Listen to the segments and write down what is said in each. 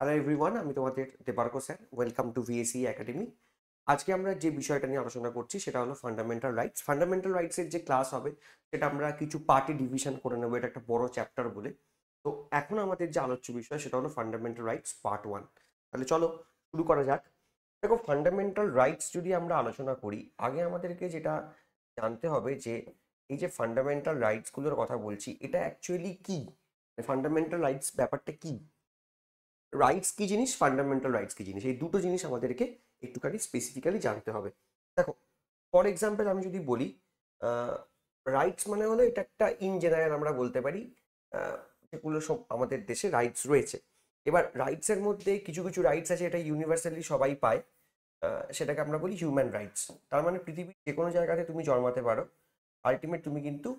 Hello everyone, আমি তোমাদের Debark sir. Welcome to VAC academy. আজকে আমরা যে বিষয়টা নিয়ে আলোচনা করছি সেটা হলো ফান্ডামেন্টাল রাইটস। ফান্ডামেন্টাল রাইটসের যে ক্লাস হবে সেটা আমরা কিছু পার্টে ডিভিশন করে নেবো, এটা একটা বড় চ্যাপ্টার বলে। তো এখন আমাদের যে আলোচ্য বিষয় সেটা হলো ফান্ডামেন্টাল রাইটস পার্ট 1। তাহলে চলো শুরু করা যাক। দেখো, ফান্ডামেন্টাল রাইটস যদি আমরা আলোচনা করি, আগে আমাদেরকে যেটা জানতে হবে যে এই যে ফান্ডামেন্টাল রাইটসগুলোর কথা বলছি, এটা অ্যাকচুয়ালি কি, ফান্ডামেন্টাল রাইটস ব্যাপারটা কি, রাইটস কি জিনিস, ফান্ডামেন্টাল রাইটস কি জিনিস, এই দুটো জিনিস আমাদেরকে একটুখানি স্পেসিফিক্যালি জানতে হবে। দেখো, ফর এক্সাম্পল আমি যদি বলি, রাইটস মানে হলো এটা একটা ইন জেনারেল আমরা বলতে পারি যেগুলো সব আমাদের দেশে রাইটস রয়েছে। এবার রাইটসের মধ্যে কিছু কিছু রাইটস আছে এটা ইউনিভার্সালি সবাই পায়, সেটাকে আমরা বলি হিউম্যান রাইটস। তার মানে পৃথিবীর যে কোনো জায়গাতে তুমি জন্মাতে পারো, আলটিমেট তুমি কিন্তু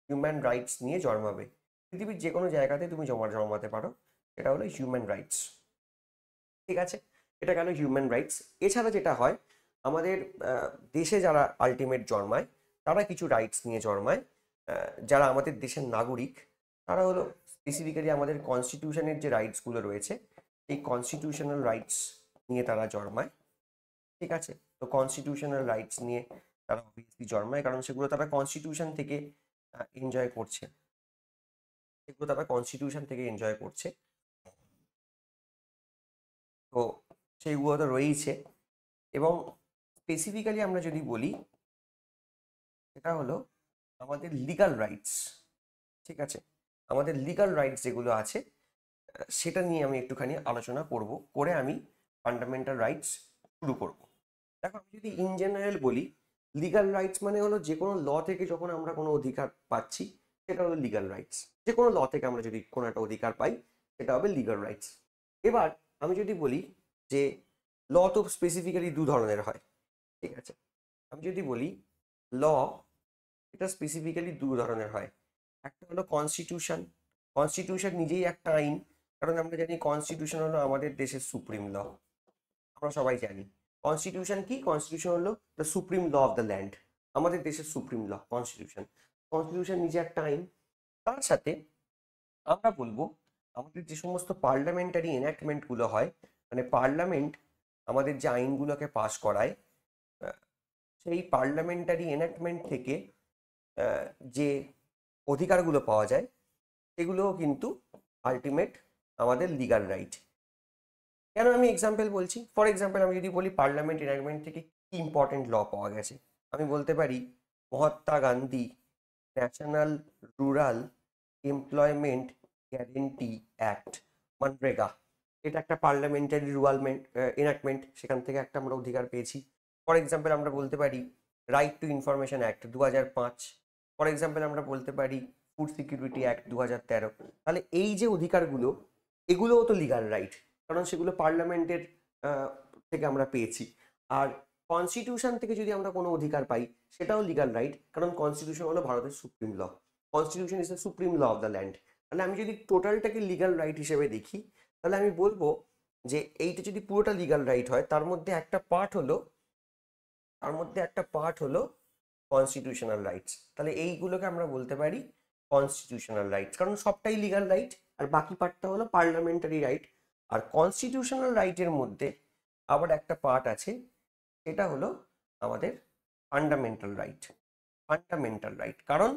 হিউম্যান রাইটস নিয়ে জন্মাবে। পৃথিবীর যে কোনো জায়গাতে তুমি জন্মাতে পারো, এটা হলো হিউম্যান রাইটস। ঠিক আছে, এটা গেল হিউম্যান রাইটস। এছাড়া যেটা হয়, আমাদের দেশে যারা আলটিমেট জন্মায় তারা কিছু রাইটস নিয়ে জন্মায়। যারা আমাদের দেশের নাগরিক তারা হলো স্পেসিফিক্যালি আমাদের কনস্টিটিউশনের যে রাইটসগুলো রয়েছে, এই কনস্টিটিউশনাল রাইটস নিয়ে তারা জন্মায়। ঠিক আছে, তো কনস্টিটিউশনাল রাইটস নিয়ে তারা অবভিয়াসলি জন্মায়, কারণ সেগুলো তারা কনস্টিটিউশন থেকে এনজয় করছে, সেগুলো তারা কনস্টিটিউশন থেকে এনজয় করছে। তো সেইগুলো তো রয়েইছে। এবং স্পেসিফিক্যালি আমরা যদি বলি, সেটা হলো আমাদের লিগাল রাইটস। ঠিক আছে, আমাদের লিগাল রাইটস যেগুলো আছে সেটা নিয়ে আমি একটুখানি আলোচনা করব, করে আমি ফান্ডামেন্টাল রাইটস শুরু করব। দেখো, আমি যদি ইন জেনারেল বলি, লিগাল রাইটস মানে হলো যে কোনো ল থেকে যখন আমরা কোনো অধিকার পাচ্ছি সেটা হলো লিগাল রাইটস। যে কোনো ল থেকে আমরা যদি কোনো একটা অধিকার পাই সেটা হবে লিগাল রাইটস। এবার আমি যদি বলি যে ল তো স্পেসিফিক্যালি দু ধরনের হয়। ঠিক আছে, আমি যদি বলি ল, এটা স্পেসিফিক্যালি দু ধরনের হয়। একটা হলো কনস্টিটিউশন। কনস্টিটিউশন নিজেই একটা আইন, কারণ আমরা জানি কনস্টিটিউশন হলো আমাদের দেশের সুপ্রিম ল। আমরা সবাই জানি কনস্টিটিউশন কি, কনস্টিটিউশন হলো the supreme law of the land, আমাদের দেশের সুপ্রিম ল কনস্টিটিউশন। কনস্টিটিউশন নিজে একটা আইন। তার সাথে আমরা বলবো আমাদের যে সমস্ত পার্লামেন্টারি এনাক্টমেন্টগুলো হয়, মানে পার্লামেন্ট আমাদের যে আইনগুলোকে পাস করায়, সেই পার্লামেন্টারি এনাক্টমেন্ট থেকে যে অধিকারগুলো পাওয়া যায় সেগুলোও কিন্তু আলটিমেট আমাদের লিগাল রাইট। কেন আমি এক্সাম্পল বলছি, ফর এক্সাম্পল আমি যদি বলি পার্লামেন্ট এনাক্টমেন্ট থেকে কি ইম্পর্টেন্ট ল পাওয়া গেছে, আমি বলতে পারি Mahatma Gandhi national rural employment guarantee act, MNREGA. এটা একটা পার্লামেন্টারি রুরালমেন্ট এনাক্টমেন্ট, সেখান থেকে একটা আমরা অধিকার পেয়েছি। ফর এক্সাম্পল আমরা বলতে পারি right to information act 2005। For example আমরা বলতে পারি ফুড সিকিউরিটি অ্যাক্ট 2013। তাহলে এই যে অধিকারগুলো, এগুলোও তো লিগাল রাইট, কারণ সেগুলো পার্লামেন্টের থেকে আমরা পেয়েছি। আর কনস্টিটিউশন থেকে যদি আমরা কোনো অধিকার পাই সেটাও লিগাল রাইট, কারণ কনস্টিটিউশন হলো ভারতের supreme law. Constitution is the supreme law of the land. তাহলে আমি যদি টোটালটাকে লিগাল রাইট হিসেবে দেখি, তাহলে আমি বলবো যে এইটা যদি পুরোটা লিগাল রাইট হয়, তার মধ্যে একটা পার্ট হলো কনস্টিটিউশনাল রাইটস। তাহলে এইগুলোকে আমরা বলতে পারি কনস্টিটিউশনাল রাইটস, কারণ সবটাই লিগাল রাইট, আর বাকি পার্টটা হলো পার্লামেন্টারি রাইট। আর কনস্টিটিউশনাল রাইটের মধ্যে আবার একটা পার্ট আছে, এটা হলো আমাদের ফান্ডামেন্টাল রাইট। ফান্ডামেন্টাল রাইট, কারণ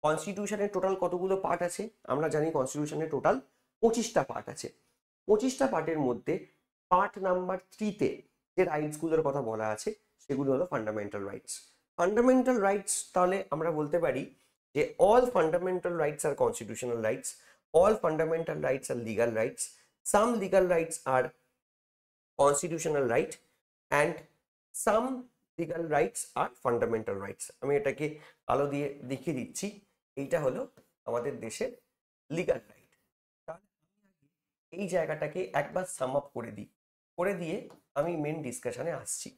কনস্টিটিউশনের টোটাল কতগুলো পার্ট আছে আমরা জানি, কনস্টিটিউশনের টোটাল 25টা পার্ট আছে। 25টা পার্টের মধ্যে পার্ট নাম্বার 3-তে যে রাইটসগুলোর কথা বলা আছে সেগুলো হলো ফান্ডামেন্টাল রাইটস। ফান্ডামেন্টাল রাইটস তাহলে আমরা বলতে পারি যে অল ফান্ডামেন্টাল রাইটস আর constitutional rights, all fundamental rights আর legal rights, some legal rights আর constitutional right, and some legal rights আর ফান্ডামেন্টাল রাইটস। আমি এটাকে আলো দিয়ে দেখিয়ে দিচ্ছি, এইটা হলো আমাদের দেশের লিগাল রাইট। তাহলে এই জায়গাটাকে একবার সাম আপ করে দিয়ে আমি মেন ডিসকাশনে আসছি।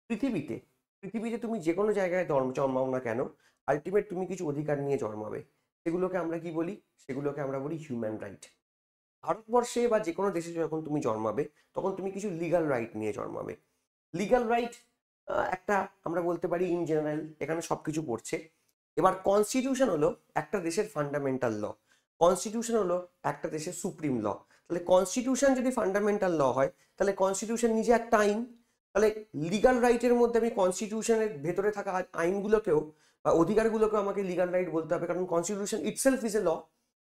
পৃথিবীতে পৃথিবীতে তুমি যে কোনো জায়গায় জন্মাও না কেন, আলটিমেট তুমি কিছু অধিকার নিয়ে জন্মাবে। সেগুলোকে আমরা কি বলি, সেগুলোকে আমরা বলি হিউম্যান রাইট। ভারতবর্ষে বা যে কোনো দেশে যখন তুমি জন্মাবে তখন তুমি কিছু লিগাল রাইট নিয়ে জন্মাবে। লিগাল রাইট একটা আমরা বলতে পারি ইন জেনারেল, এখানে সব কিছু পড়ছে। এবার কনস্টিটিউশন হলো একটা দেশের ফান্ডামেন্টাল ল, কনস্টিটিউশন হলো একটা দেশের সুপ্রিম ল। তাহলে কনস্টিটিউশন যদি ফান্ডামেন্টাল ল হয় তাহলে কনস্টিটিউশন নিজে একটা আইন। তাহলে লিগাল রাইটের মধ্যে আমি কনস্টিটিউশনের ভেতরে থাকা আইনগুলোকেও বা অধিকারগুলোকেও আমাকে লিগাল রাইট বলতে হবে, কারণ কনস্টিটিউশন ইটসেলফ ইজ এ ল।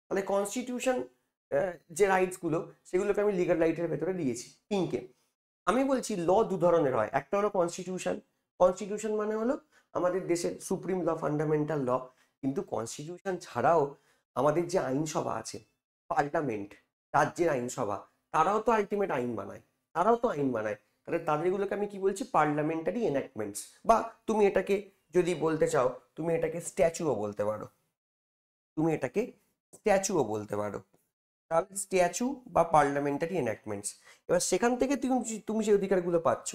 তাহলে কনস্টিটিউশন যে রাইটসগুলো সেগুলোকে আমি লিগাল রাইটের ভেতরে দিয়েছি তিনকে। আমি বলছি ল দু ধরনের হয়, একটা হলো কনস্টিটিউশন। কনস্টিটিউশন মানে হলো আমাদের দেশের সুপ্রিম ল, ফান্ডামেন্টাল ল। কিন্তু কনস্টিটিউশন ছাড়াও আমাদের যে আইনসভা আছে, পার্লামেন্ট, রাজ্যের আইনসভা, তারাও তো আলটিমেট আইন বানায়, তারাও তো আইন বানায়। তাহলে তাদেরগুলোকে আমি কি বলছি? পার্লামেন্টারি এনাক্টমেন্টস, বা তুমি এটাকে যদি বলতে চাও তুমি এটাকে স্ট্যাচুও বলতে পারো, তুমি এটাকে স্ট্যাচুও বলতে পারো। তাহলে স্ট্যাচু বা পার্লামেন্টারি এনাক্টমেন্টস। এবার সেখান থেকে তুমি তুমি যে অধিকারগুলো পাচ্ছ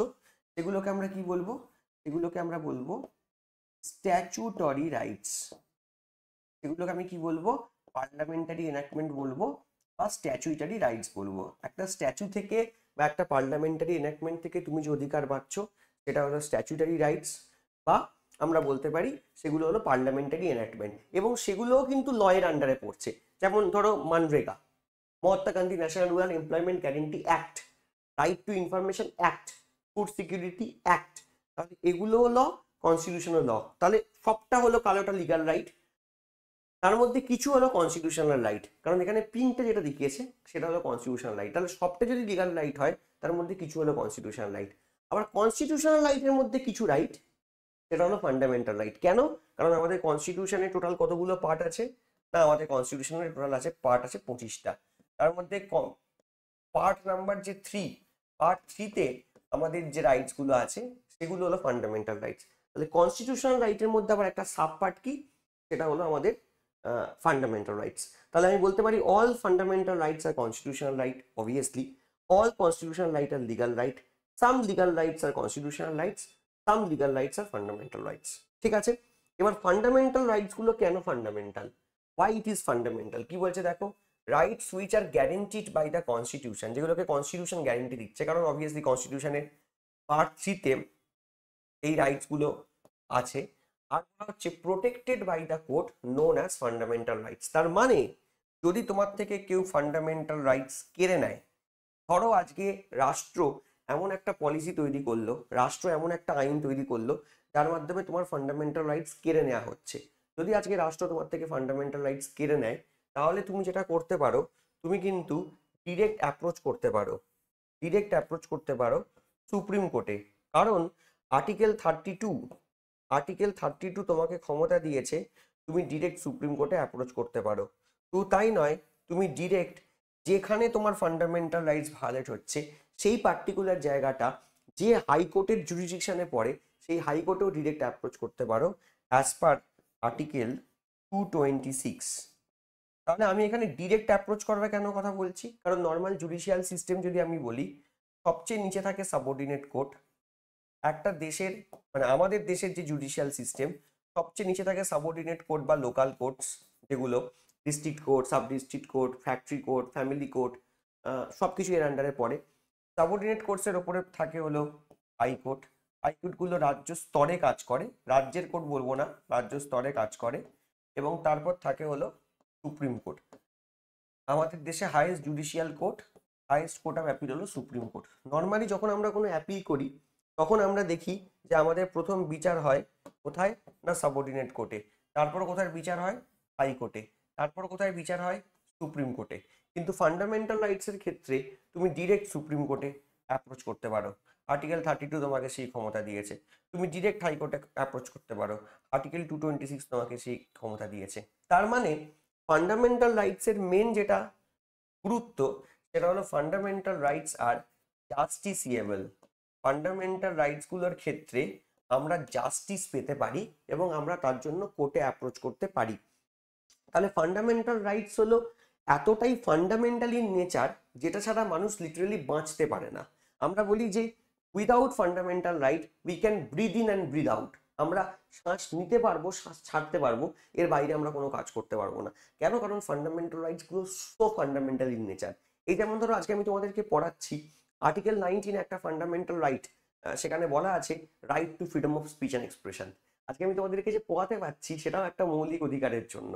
সেগুলোকে আমরা কি বলবো? সেগুলোকে আমরা বলবো স্ট্যাচুটরি রাইটস। সেগুলোকে আমি কি বলবো? পার্লামেন্টারি এনাক্টমেন্ট বলবো বা স্ট্যাচুটরি রাইটস বলবো। একটা স্ট্যাচু থেকে বা একটা পার্লামেন্টারি এনাক্টমেন্ট থেকে তুমি যে অধিকার পাচ্ছ সেটা হলো স্ট্যাচুটরি রাইটস, বা আমরা বলতে পারি সেগুলো হলো পার্লামেন্টারি এনাক্টমেন্ট, এবং সেগুলোও কিন্তু লয়ের আন্ডারে পড়ছে। যেমন ধরো MNREGA, Mahatma Gandhi national rural employment guarantee act, right to information act, food security act. তাহলে এগুলো হলো কনস্টিটিউশনাল ল। তাহলে সবটা হলো কালোটা লিগাল রাইট, তার মধ্যে কিছু হলো কনস্টিটিউশনাল রাইট, কারণ এখানে প্রিন্টে যেটা দেখিয়েছে সেটা হলো কনস্টিটিউশনাল রাইট। তাহলে সবটা যদি লিগাল রাইট হয় তার মধ্যে কিছু হলো কনস্টিটিউশনাল রাইট। আবার কনস্টিটিউশনাল রাইটের মধ্যে কিছু রাইট সেটা হলো ফান্ডামেন্টাল রাইট। কেন? কারণ আমাদের কনস্টিটিউশনে টোটাল কতগুলো পার্ট আছে? না, আমাদের কনস্টিটিউশনের টোটাল আছে পার্ট আছে 25টা। তার মধ্যে পার্ট নাম্বার যে 3, পার্ট 3তে আমাদের যে রাইটস গুলো আছে সেগুলো হলো ফান্ডামেন্টাল রাইটস। তাহলে কনস্টিটিউশনাল রাইটের মধ্যে আবার একটা সাব পার্ট কি? সেটা হলো আমাদের ফান্ডামেন্টাল রাইটস। তাহলে আমি বলতে পারি অল ফান্ডামেন্টাল রাইটস আর constitutional right, obviously all constitutional right আর legal right, some legal rights আর constitutional rights, some legal rights আর ফান্ডামেন্টাল রাইটস। ঠিক আছে, এবার ফান্ডামেন্টাল রাইটস গুলো কেন fundamental? Why it is fundamental? কি বলছে দেখো, rights which are guaranteed by the constitution, যেগুলোকে কনস্টিটিউশন গ্যারেন্টি দিচ্ছে, কারণ অবভিয়াসলি কনস্টিটিউশনের পার্ট 3তে এই রাইটস গুলো আছে। আর হচ্ছে protected by the court known as fundamental rights. তার মানে যদি তোমার থেকে কেউ ফান্ডামেন্টাল রাইটস কেড়ে নেয়, ধরো আজকে রাষ্ট্র এমন একটা পলিসি তৈরি করলো, রাষ্ট্র এমন একটা আইন তৈরি করলো যার মাধ্যমে তোমার ফান্ডামেন্টাল রাইটস কেড়ে নেওয়া হচ্ছে। যদি আজকে রাষ্ট্র তোমার থেকে ফান্ডামেন্টাল রাইটস কেড়ে নেয়, তাহলে তুমি যেটা করতে পারো, তুমি কিন্তু ডিরেক্ট অ্যাপ্রোচ করতে পারো, ডিরেক্ট অ্যাপ্রোচ করতে পারো সুপ্রিম কোর্টে। কারণ আর্টিকেল 32 তোমাকে ক্ষমতা দিয়েছে তুমি ডিরেক্ট সুপ্রিম কোর্টে অ্যাপ্রোচ করতে পারো। তো তাই নয়, তুমি ডিরেক্ট যেখানে তোমার ফান্ডামেন্টাল রাইটস ভায়োলেট হচ্ছে সেই পার্টিকুলার জায়গাটা যে হাইকোর্টের জুরিডিকশনে পড়ে সেই হাইকোর্টেও ডিরেক্ট অ্যাপ্রোচ করতে পারো অ্যাজ পার আর্টিকেল 226। তাহলে আমি এখানে ডিরেক্ট অ্যাপ্রোচ করবে কেন কথা বলছি? কারণ নর্মাল জুডিশিয়াল সিস্টেম যদি আমি বলি, সবচেয়ে নিচে থাকে সাবঅর্ডিনেট কোর্ট। একটা দেশের মানে আমাদের দেশের যে জুডিশিয়াল সিস্টেম, সবচেয়ে নিচে থাকে সাবঅর্ডিনেট কোর্ট বা লোকাল কোর্টস, যেগুলো district court, sub district court, factory court, family court, সব কিছু এর আন্ডারে পড়ে। সাবঅর্ডিনেট কোর্টসের ওপরে থাকে হলো হাইকোর্ট। হাইকোর্টগুলো রাজ্য স্তরে কাজ করে, রাজ্যের কোর্ট বলবো না, রাজ্য স্তরে কাজ করে। এবং তারপর থাকে হলো সুপ্রিম কোর্ট। আমাদের দেশে highest judicial court, highest court of appeal হলো সুপ্রিম কোর্ট। নর্মালি যখন আমরা কোনো অ্যাপিল করি তখন আমরা দেখি যে আমাদের প্রথম বিচার হয় কোথায়? না সাবঅর্ডিনেট কোর্টে। তারপর কোথায় বিচার হয়? হাইকোর্টে। তারপর কোথায় বিচার হয়? সুপ্রিম কোর্টে। কিন্তু ফান্ডামেন্টাল রাইটসের ক্ষেত্রে তুমি ডিরেক্ট সুপ্রিম কোর্টে অ্যাপ্রোচ করতে পারো। আর্টিকেল 32 তোমাকে সেই ক্ষমতা দিয়েছে। তুমি ডিরেক্ট হাইকোর্টে অ্যাপ্রোচ করতে পারো। আর্টিকেল 226 তোমাকে সেই ক্ষমতা দিয়েছে। তার মানে ফান্ডামেন্টাল রাইটসের মেন যেটা গুরুত্ব সেটা হলো ফান্ডামেন্টাল রাইটস আর জাস্টিসিয়েবল। ফান্ডামেন্টাল রাইটসগুলোর ক্ষেত্রে আমরা জাস্টিস পেতে পারি এবং আমরা তার জন্য কোর্টে অ্যাপ্রোচ করতে পারি। তাহলে ফান্ডামেন্টাল রাইটস হলো এতটাই ফান্ডামেন্টাল ইন নেচার যেটা ছাড়া মানুষ লিটারালি বাঁচতে পারে না। আমরা বলি যে without fundamental right we can breathe in and breathe out. আমরা শ্বাস নিতে পারবো, শ্বাস ছাড়তে পারবো, এর বাইরে আমরা কোনো কাজ করতে পারবো না। কেন? কারণ ফান্ডামেন্টাল রাইটসগুলো সো ফান্ডামেন্টাল ইন নেচার। এই যেমন ধরো আজকে আমি তোমাদেরকে পড়াচ্ছি আর্টিকেল 19 একটা ফান্ডামেন্টাল রাইট, সেখানে বলা আছে right two freedom of speech and expression. আজকে আমি তোমাদেরকে যে পড়াতে পারছি সেটাও একটা মৌলিক অধিকারের জন্য।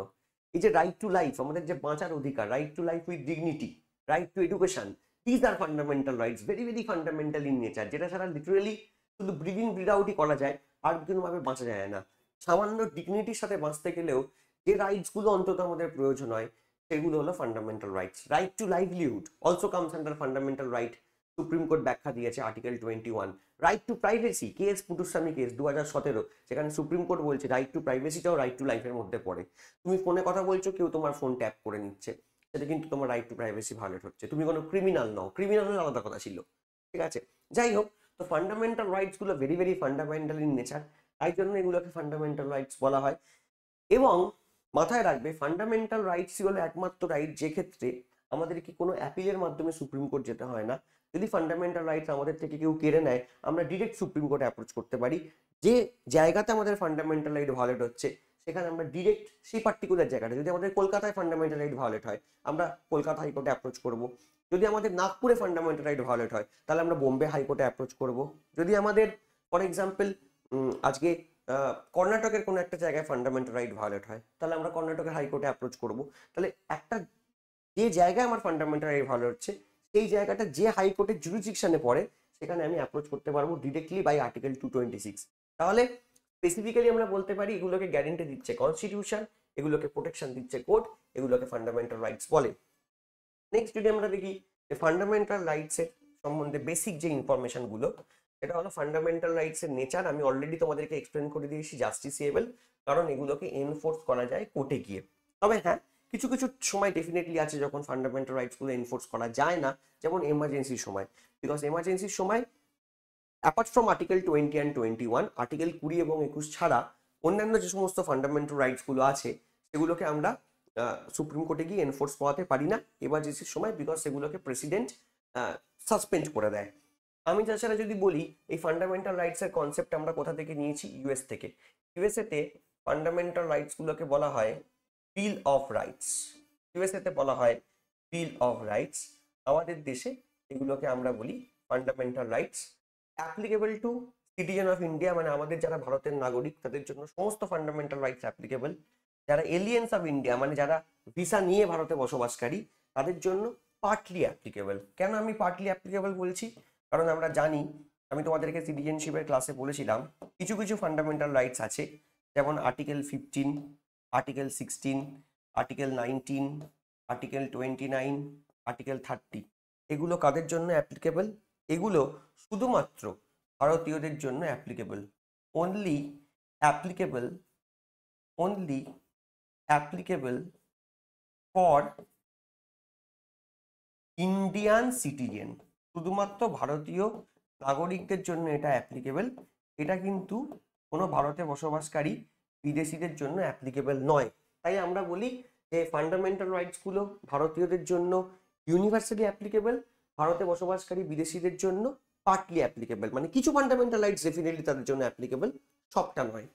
এই যে রাইট টু লাইফ, আমাদের যে বাঁচার অধিকার, right to life with dignity, right to education, this are fundamental rights, very very fundamental in nature, যেটা ছাড়া লিটারেলি শুধু ব্রিড ইন ব্রিড আউটই করা যায়, আর কোনোভাবে বাঁচা যায় না। সামান্য ডিগনিটির সাথে বাঁচতে গেলেও যে রাইটসগুলো অন্তত আমাদের প্রয়োজন হয় সেগুলো হলো fundamental rights. Right to livelihood also comes under fundamental right, supreme court ব্যাখ্যা দিয়েছে article 21। Right to privacy, case Puttaswamy case 2017, সেখানে সুপ্রিম কোর্ট বলছে রাইট টু প্রাইভেসিটাও রাইট টু লাইফের মধ্যে পড়ে। তুমি ফোনে কথা বলছো, কেউ তোমার ফোন ট্যাপ করে নিচ্ছে, সেটা কিন্তু তোমার রাইট টু প্রাইভেসি ভায়োলেট হচ্ছে। তুমি কোনো ক্রিমিনাল নও, ক্রিমিনাল হলে আলাদা কথা ছিল, ঠিক আছে। যাই হোক, তো ফান্ডামেন্টাল রাইটস গুলো very very fundamental in nature, তাই জন্য এগুলোকে ফান্ডামেন্টাল রাইটস বলা হয়। এবং মাথায় রাখবে, ফান্ডামেন্টাল রাইটস হলো একমাত্র রাইট যে ক্ষেত্রে আমাদেরকে কোনো অ্যাপিলের মাধ্যমে সুপ্রিম কোর্ট যেতে হয় না। যদি ফান্ডামেন্টাল রাইটস আমাদের থেকে কেউ কেড়ে নেয়, আমরা ডিরেক্ট সুপ্রিম কোর্টে অ্যাপ্রোচ করতে পারি। যে জায়গাতে আমাদের ফান্ডামেন্টাল রাইট ভায়োলেট হচ্ছে, সেখানে আমরা ডিরেক্ট সেই পার্টিকুলার জায়গাটা, যদি আমাদের কলকাতায় ফান্ডামেন্টাল রাইট ভায়োলেট হয়, আমরা কলকাতা হাইকোর্টে অ্যাপ্রোচ করব। যদি আমাদের নাগপুরে ফান্ডামেন্টাল রাইট ভায়োলেট হয়, তাহলে আমরা বোম্বে হাইকোর্টে অ্যাপ্রোচ করব। যদি আমাদের ফর এক্সাম্পল আজকে কর্ণাটকের কোনো একটা জায়গায় ফান্ডামেন্টাল রাইট ভায়োলেট হয়, তাহলে আমরা কর্ণাটকের হাইকোর্টে অ্যাপ্রোচ করব। তাহলে একটা যে জায়গায় আমার ফান্ডামেন্টাল রাইট ভায়োলেট হচ্ছে, সেই জায়গাটা যে হাইকোর্টের জুরিসডিকশনে পড়ে, সেখানে আমি অ্যাপ্রোচ করতে পারবো ডিরেক্টলি বাই আর্টিকেল 226। তাহলে স্পেসিফিক্যালি আমরা বলতে পারি এগুলোকে গ্যারেন্টি দিচ্ছে কনস্টিটিউশন, এগুলোকে প্রোটেকশন দিচ্ছে কোর্ট, এগুলোকে ফান্ডামেন্টাল রাইটস বলে। নেক্সট যদি আমরা দেখি যে ফান্ডামেন্টাল রাইটসের সম্বন্ধে বেসিক যে ইনফরমেশনগুলো, এটা হলো ফান্ডামেন্টাল রাইটসের নেচার। আমি অলরেডি তোমাদেরকে এক্সপ্লেন করে দিয়েছি, জাস্টিসিয়েবল, কারণ এগুলোকে এনফোর্স করা যায় কোর্টে গিয়ে। তবে হ্যাঁ, কিছু কিছু সময় ডেফিনেটলি আছে যখন ফান্ডামেন্টাল রাইটসগুলো এনফোর্স করা যায় না, যেমন এমার্জেন্সির সময়। বিকজ এমার্জেন্সির সময় apart from article 20 and 21, article 20 এবং 21 ছাড়া অন্যান্য যে সমস্ত ফান্ডামেন্টাল রাইটসগুলো আছে, সেগুলোকে আমরা সুপ্রিম কোর্টে গিয়ে এনফোর্স করাতে পারি না এমার্জেন্সির সময়, বিকজ সেগুলোকে প্রেসিডেন্ট সাসপেন্ড করে দেয়। আমি তাছাড়া যদি বলি, এই ফান্ডামেন্টাল রাইটসের কনসেপ্ট আমরা কোথা থেকে নিয়েছি? ইউএস থেকে। ইউএসএতে ফান্ডামেন্টাল রাইটসগুলোকে বলা হয় বিল অফ রাইটস। ইউএসএতে বলা হয় বিল অফ রাইটস। আমাদের দেশে এগুলোকে আমরা বলি fundamental rights. Applicable to citizen of India, মানে আমাদের যারা ভারতের নাগরিক, তাদের জন্য সমস্ত ফান্ডামেন্টাল রাইটস অ্যাপ্লিকেবল। যারা এলিয়েন্স অফ ইন্ডিয়া, মানে যারা ভিসা নিয়ে ভারতে বসবাসকারী, তাদের জন্য পার্টলি অ্যাপ্লিকেবল। কেন আমি পার্টলি অ্যাপ্লিকেবল বলছি? কারণ আমরা জানি, আমি তোমাদেরকে সিটিজেনশিপের ক্লাসে বলেছিলাম, কিছু কিছু ফান্ডামেন্টাল রাইটস আছে, যেমন article 15, article 16, article 19, article 29, article 30। এগুলো কাদের জন্য অ্যাপ্লিকেবল? এগুলো শুধুমাত্র ভারতীয়দের জন্য applicable. Only applicable, only applicable for Indian citizen. শুধুমাত্র ভারতীয় নাগরিকদের জন্য এটা অ্যাপ্লিকেবল। এটা কিন্তু কোনো ভারতে বসবাসকারী বিদেশিদের জন্য অ্যাপ্লিকেবল নয়। তাই আমরা বলি যে ফান্ডামেন্টাল রাইটসগুলো ভারতীয়দের জন্য ইউনিভার্সালি অ্যাপ্লিকেবল, ভারতে বসবাসকারী বিদেশিদের জন্য পার্টলি অ্যাপ্লিকেবল। মানে কিছু ফান্ডামেন্টাল রাইটস ডেফিনেটলি তাদের জন্য অ্যাপ্লিকেবল, সবটা নয়।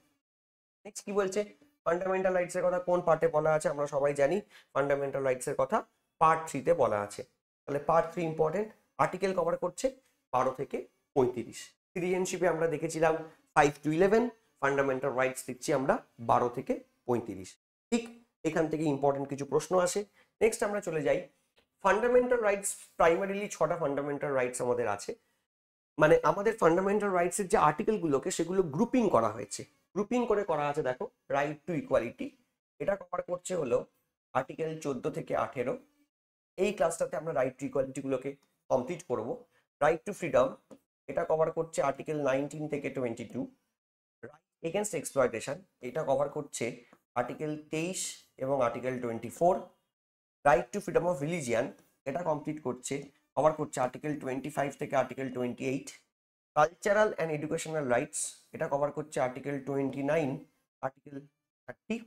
নেক্সট কি বলছে? ফান্ডামেন্টাল রাইটসের কথা কোন পার্টে বলা আছে? আমরা সবাই জানি ফান্ডামেন্টাল রাইটসের কথা পার্ট 3-তে বলা আছে। তাহলে পার্ট 3 ইম্পর্টেন্ট। আর্টিকেল কভার করছে 12 থেকে 35। সিটিজেনশিপে আমরা দেখেছিলাম 5 to 11, ফান্ডামেন্টাল রাইটস দেখছি আমরা 12 থেকে 35। ঠিক এখান থেকে ইম্পর্টেন্ট কিছু প্রশ্ন আসে। নেক্সট আমরা চলে যাই, ফান্ডামেন্টাল রাইটস প্রাইমারিলি 6টা ফান্ডামেন্টাল রাইটস আমাদের আছে। মানে আমাদের ফান্ডামেন্টাল রাইটসের যে আর্টিকেলগুলোকে, সেগুলো গ্রুপিং করা হয়েছে। গ্রুপিং করে করা আছে, দেখো, রাইট টু ইকুয়ালিটি, এটা কভার করছে হলো আর্টিকেল 14 থেকে 18। এই ক্লাসটাতে আমরা রাইট টু ইকুয়ালিটি গুলোকে কমপ্লিট করব। রাইট টু ফ্রিডম, এটা কভার করছে আর্টিকেল 19 থেকে 22। রাইট এগেনস্ট এক্সপ্লয়টেশন, এটা কভার করছে আর্টিকেল 23 এবং article 24। Right two freedom of religion, এটা কভার করছে আর্টিকেল 25 থেকে article 28। Cultural and educational rights, এটা কভার করছে আর্টিকেল 29, আর্টিকেল 30।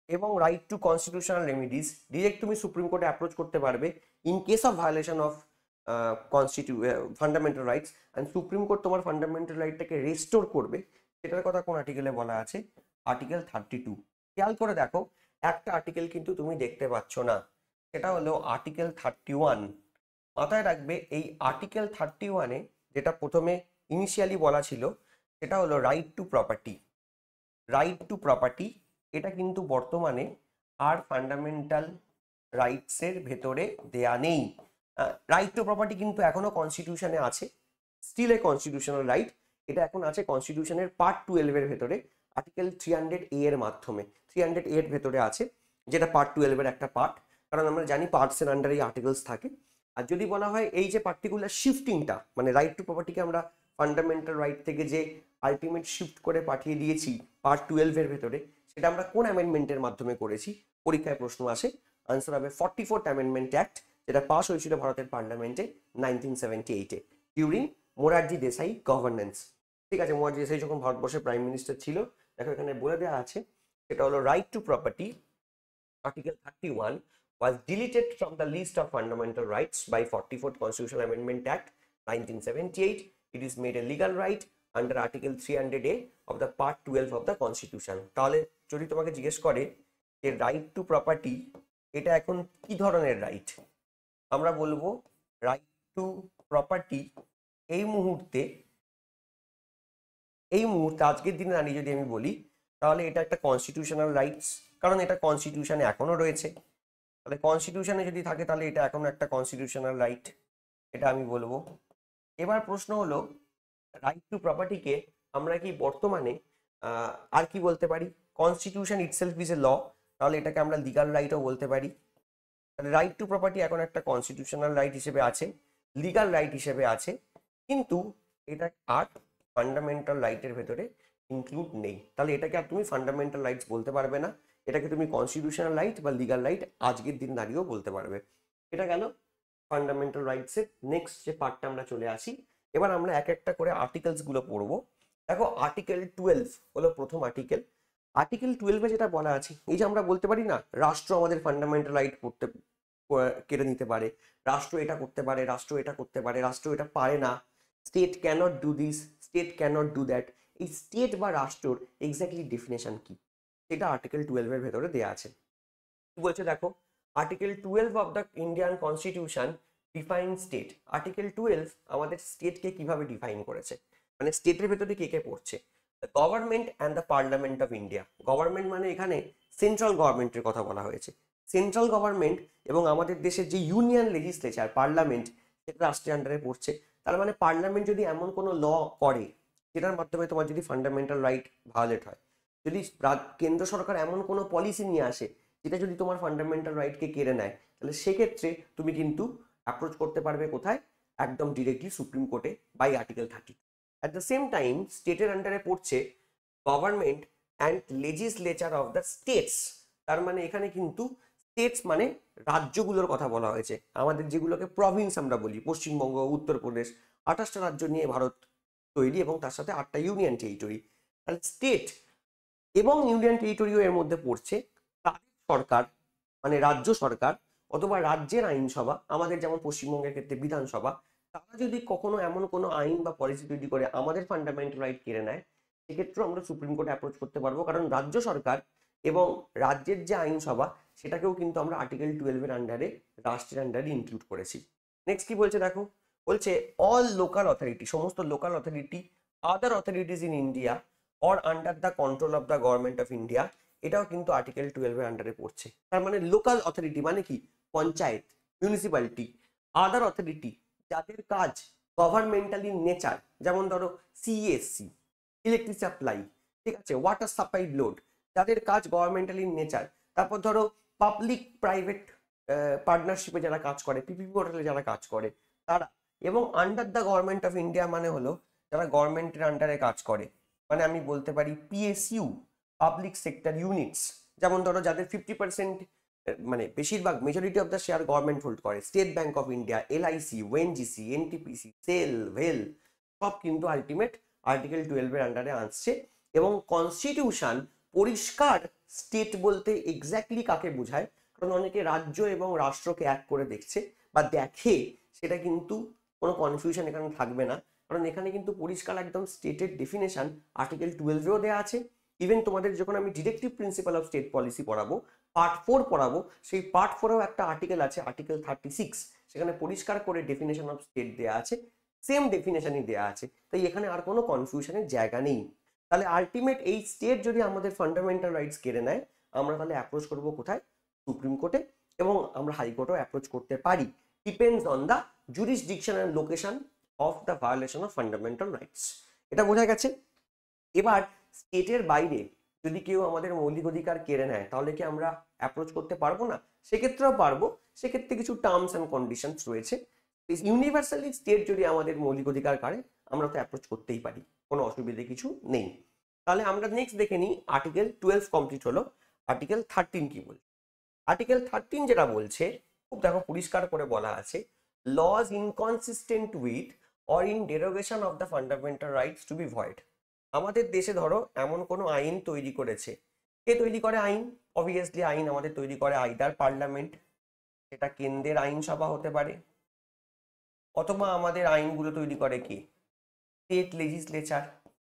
এবং right two constitutional remedies, direct তুমি সুপ্রিম কোর্টে অ্যাপ্রোচ করতে পারবে in case of violation of fundamental rights, and supreme court তোমার ফান্ডামেন্টাল রাইটটাকে রেস্টোর করবে। সেটার কথা কোন আর্টিকেলে বলা আছে? আর্টিকেল 32। খেয়াল করে দেখো, একটা আর্টিকেল কিন্তু তুমি দেখতে পাচ্ছ না, সেটা হলো আর্টিকেল 31। মাথায় রাখবে, এই আর্টিকেল 31-এ যেটা প্রথমে ইনিশিয়ালি বলা ছিল, সেটা হলো right two property. Right two property, এটা কিন্তু বর্তমানে আর ফান্ডামেন্টাল রাইটসের ভেতরে দেয়া নেই। রাইট টু প্রপার্টি কিন্তু এখনো কনস্টিটিউশনে আছে, স্টিল এ কনস্টিটিউশনাল রাইট। এটা এখন আছে কনস্টিটিউশনের পার্ট 12 এর ভেতরে, আর্টিকেল 300A এর মাধ্যমে। 300A এর ভেতরে আছে, যেটা পার্ট 12 এর একটা পার্ট, কারণ আমরা জানি পার্টসের আন্ডারে আর্টিকেলস থাকে। আর যদি বলা হয় এই যে পার্টিকুলার শিফটিংটা, মানে রাইট টু প্রপার্টিকে আমরা ফান্ডামেন্টাল রাইট থেকে যে আলটিমেট শিফট করে পাঠিয়ে দিয়েছি পার্ট 12 এর ভেতরে, সেটা আমরা কোন অ্যামেন্ডমেন্টের মাধ্যমে করেছি? পরীক্ষায় প্রশ্ন আসে, আনসার হবে 44th অ্যামেন্ডমেন্ট অ্যাক্ট, যেটা পাস হয়েছিল ভারতের পার্লামেন্টে 1978-এ ডিউরিং মোরারজি দেসাই গভর্নেন্স। ঠিক আছে, মোরারজি দেসাই যখন ভারতবর্ষের প্রাইম মিনিস্টার ছিল। দেখো এখানে বলে দেওয়া আছে, সেটা হলো right two property article 31 was deleted from the list of fundamental rights by 44th Constitutional Amendment Act 1978. It is made a legal right under Article 300A of the Part 12 of the Constitution. তাহলে যদি তোমাকে জিজ্ঞেস করে যে right two property এটা এখন কি ধরনের রাইট, আমরা বলবো রাইট টু প্রপার্টি এই মুহূর্তে আজকের দিনে দাঁড়িয়ে যদি আমি বলি, তাহলে এটা একটা কনস্টিটিউশনাল রাইটস, কারণ এটা কনস্টিটিউশনে এখনো রয়েছে। তাহলে কনস্টিটিউশনে যদি থাকে তাহলে এটা এখনো একটা কনস্টিটিউশনাল রাইট, এটা আমি বলবো। এবার প্রশ্ন হলো, রাইট টু প্রপার্টিকে আমরা কি বর্তমানে আর কি বলতে পারি? কনস্টিটিউশন ইটসেলফ ইজ এ ল, তাহলে এটাকে আমরা লিগাল রাইটও বলতে পারি। তাহলে রাইট টু প্রপার্টি এখন একটা কনস্টিটিউশনাল রাইট হিসেবে আছে, লিগাল রাইট হিসেবে আছে, কিন্তু এটা আর ফান্ডামেন্টাল রাইটের ভেতরে ইনক্লুড নেই। তাহলে এটাকে আর তুমি ফান্ডামেন্টাল রাইটস বলতে পারবে না, এটাকে তুমি কনস্টিটিউশনাল রাইট বা লিগাল রাইট আজকের দিন দাঁড়িয়েও বলতে পারবে। এটা গেল ফান্ডামেন্টাল রাইটসের। নেক্সট যে পার্টটা আমরা চলে আসি, এবার আমরা এক একটা করে আর্টিকেলস গুলো পড়বো। দেখো আর্টিকেল 12 হলো প্রথম আর্টিকেল। আর্টিকেল 12-এ যেটা বলা আছে, এই যে আমরা বলতে পারি না রাষ্ট্র আমাদের ফান্ডামেন্টাল রাইট কেড়ে নিতে পারে, রাষ্ট্র এটা করতে পারে, রাষ্ট্র এটা করতে পারে, রাষ্ট্র এটা পারে না, state cannot do this, state cannot do that. এই স্টেট বা রাষ্ট্রর এক্স্যাক্টলি ডেফিনেশন কি, সেটা আর্টিকেল 12-এর ভেতরে দেওয়া আছে। কি বলছে দেখো, article 12 of the Indian constitution define state. Article 12 আমাদের স্টেটকে কিভাবে ডিফাইন করেছে, মানে স্টেটের ভেতরে কে কে পড়ছে? Government and the parliament of India. Government মানে এখানে সেন্ট্রাল গভর্নমেন্টের কথা বলা হয়েছে। সেন্ট্রাল গভর্নমেন্ট এবং আমাদের দেশের যে ইউনিয়ন লেজিসলেচার পার্লামেন্ট, সেটা রাষ্ট্রের আন্ডারে পড়ছে। তার মানে পার্লামেন্ট যদি এমন কোনো ল করে যেটার মাধ্যমে তোমার যদি ফান্ডামেন্টাল রাইট ভায়োলেট হয়, যদি কেন্দ্র সরকার এমন কোনো পলিসি নিয়ে আসে যেটা যদি তোমার ফান্ডামেন্টাল রাইটকে কেড়ে নেয়, তাহলে সেক্ষেত্রে তুমি কিন্তু অ্যাপ্রোচ করতে পারবে কোথায়? একদম ডিরেক্টলি সুপ্রিম কোর্টে by article 30। At the same time স্টেটের আন্ডারে পড়ছে government and legislature of the states. তার মানে এখানে কিন্তু স্টেটস মানে রাজ্যগুলোর কথা বলা হয়েছে। আমাদের যেগুলোকে প্রভিন্স আমরা বলি, পশ্চিমবঙ্গ, উত্তরপ্রদেশ, 28টা রাজ্য নিয়ে ভারত তৈরি এবং তার সাথে 8টা ইউনিয়ন টেরিটরি। তাহলে স্টেট এবং ইউনিয়ন টেরিটরিও এর মধ্যে পড়ছে। তাদের সরকার মানে রাজ্য সরকার অথবা রাজ্যের আইনসভা, আমাদের যেমন পশ্চিমবঙ্গের ক্ষেত্রে বিধানসভা, তারা যদি কখনো এমন কোনো আইন বা পলিসি তৈরি করে আমাদের ফান্ডামেন্টাল রাইট কেড়ে নেয়, সেক্ষেত্রেও আমরা সুপ্রিম কোর্টে অ্যাপ্রোচ করতে পারবো, কারণ রাজ্য সরকার এবং রাজ্যের যে আইনসভা সেটাকেও কিন্তু আমরা আর্টিকেল 12-এর আন্ডারে, রাষ্ট্রের আন্ডারে ইনক্লুড করেছি। নেক্সট কি বলছে দেখো, বলছে অল লোকাল অথরিটি, সমস্ত local authority, other authorities in India or under the control of the government of India, এটাও কিন্তু আর্টিকেল 12-এর আন্ডারে পড়ছে। তার মানে লোকাল অথরিটি মানে কি? পঞ্চায়েত, মিউনিসিপ্যালিটি। আদার অথরিটি যাদের কাজ গভর্নমেন্টালি নেচার, যেমন ধরো সিএসসি, ইলেকট্রিক সাপ্লাই, ঠিক আছে, ওয়াটার সাপ্লাই বোর্ড, যাদের কাজ গভর্নমেন্টালি নেচার। তারপর ধরো পাবলিক প্রাইভেট পার্টনারশিপে যারা কাজ করে, পিপিপি মডেলে যারা কাজ করে তারা, এবং under the government of India মানে হলো যারা গভর্নমেন্টের আন্ডারে কাজ করে, মানে আমি বলতে পারি পিএসইউ, পাবলিক সেক্টর ইউনিটস। যেমন ধরো যাদের 50% মানে বেশিরভাগ majority of the share government hold করে, state bank of India, LIC, ONGC, NTPC, SAIL, ভেল, সব কিন্তু আলটিমেট আর্টিকেল 12-এর আন্ডারে আসছে। এবং কনস্টিটিউশন পরিষ্কার স্টেট বলতে এক্স্যাক্টলি কাকে বোঝায়, কারণ অনেকে রাজ্য এবং রাষ্ট্রকে এক করে দেখছে বা দেখে, সেটা কিন্তু কোনো কনফিউশন এখানে থাকবে না, কারণ এখানে কিন্তু পরিষ্কার একদম স্টেটের ডেফিনেশন আর্টিকেল 12-এও দেওয়া আছে। ইভেন তোমাদের যখন আমি directive principal of state policy পড়াবো, পার্ট 4 পড়াবো, সেই পার্ট 4-এও একটা আর্টিকেল আছে, আর্টিকেল 36, সেখানে পরিষ্কার করে ডেফিনেশন অফ স্টেট দেওয়া আছে, সেম ডেফিনেশনই দেওয়া আছে। তাই এখানে আর কোনো কনফিউশনের জায়গা নেই। তাহলে আলটিমেট এই স্টেট যদি আমাদের ফান্ডামেন্টাল রাইটস কেড়ে নেয়, আমরা তাহলে অ্যাপ্রোচ করবো কোথায়? সুপ্রিম কোর্টে, এবং আমরা হাইকোর্টেও অ্যাপ্রোচ করতে পারি। Depends on the jurisdiction and location of the violation of fundamental rights. এটা বোঝা গেছে। এবার স্টেটের বাইরে যদি কেউ আমাদের মৌলিক অধিকার কেড়ে নেয় তাহলে কি আমরা অ্যাপ্রোচ করতে পারবো না? সেক্ষেত্রেও পারবো, সেক্ষেত্রে কিছু টার্মস অ্যান্ড কন্ডিশনস রয়েছে। ইউনিভার্সালি স্টেট যদি আমাদের মৌলিক অধিকার কাড়ে আমরা তো অ্যাপ্রোচ করতেই পারি, কোনো অসুবিধে কিছু নেই। তাহলে আমরা নেক্সট দেখে নিই, আর্টিকেল 12 কমপ্লিট হলো, আর্টিকেল 13 কি বলছে? আর্টিকেল 13 যেটা বলছে খুব দেখো পরিষ্কার করে বলা আছে, laws inconsistent with or in derogation of the fundamental rights to be void. আমাদের দেশে ধরো এমন কোনো আইন তৈরি করেছে, কে তৈরি করে আইন? অবভিয়াসলি আইন আমাদের তৈরি করে আইদার পার্লামেন্ট, সেটা কেন্দ্রের আইনসভা হতে পারে, অথবা আমাদের আইনগুলো তৈরি করে কি স্টেট লেজিসলেচার,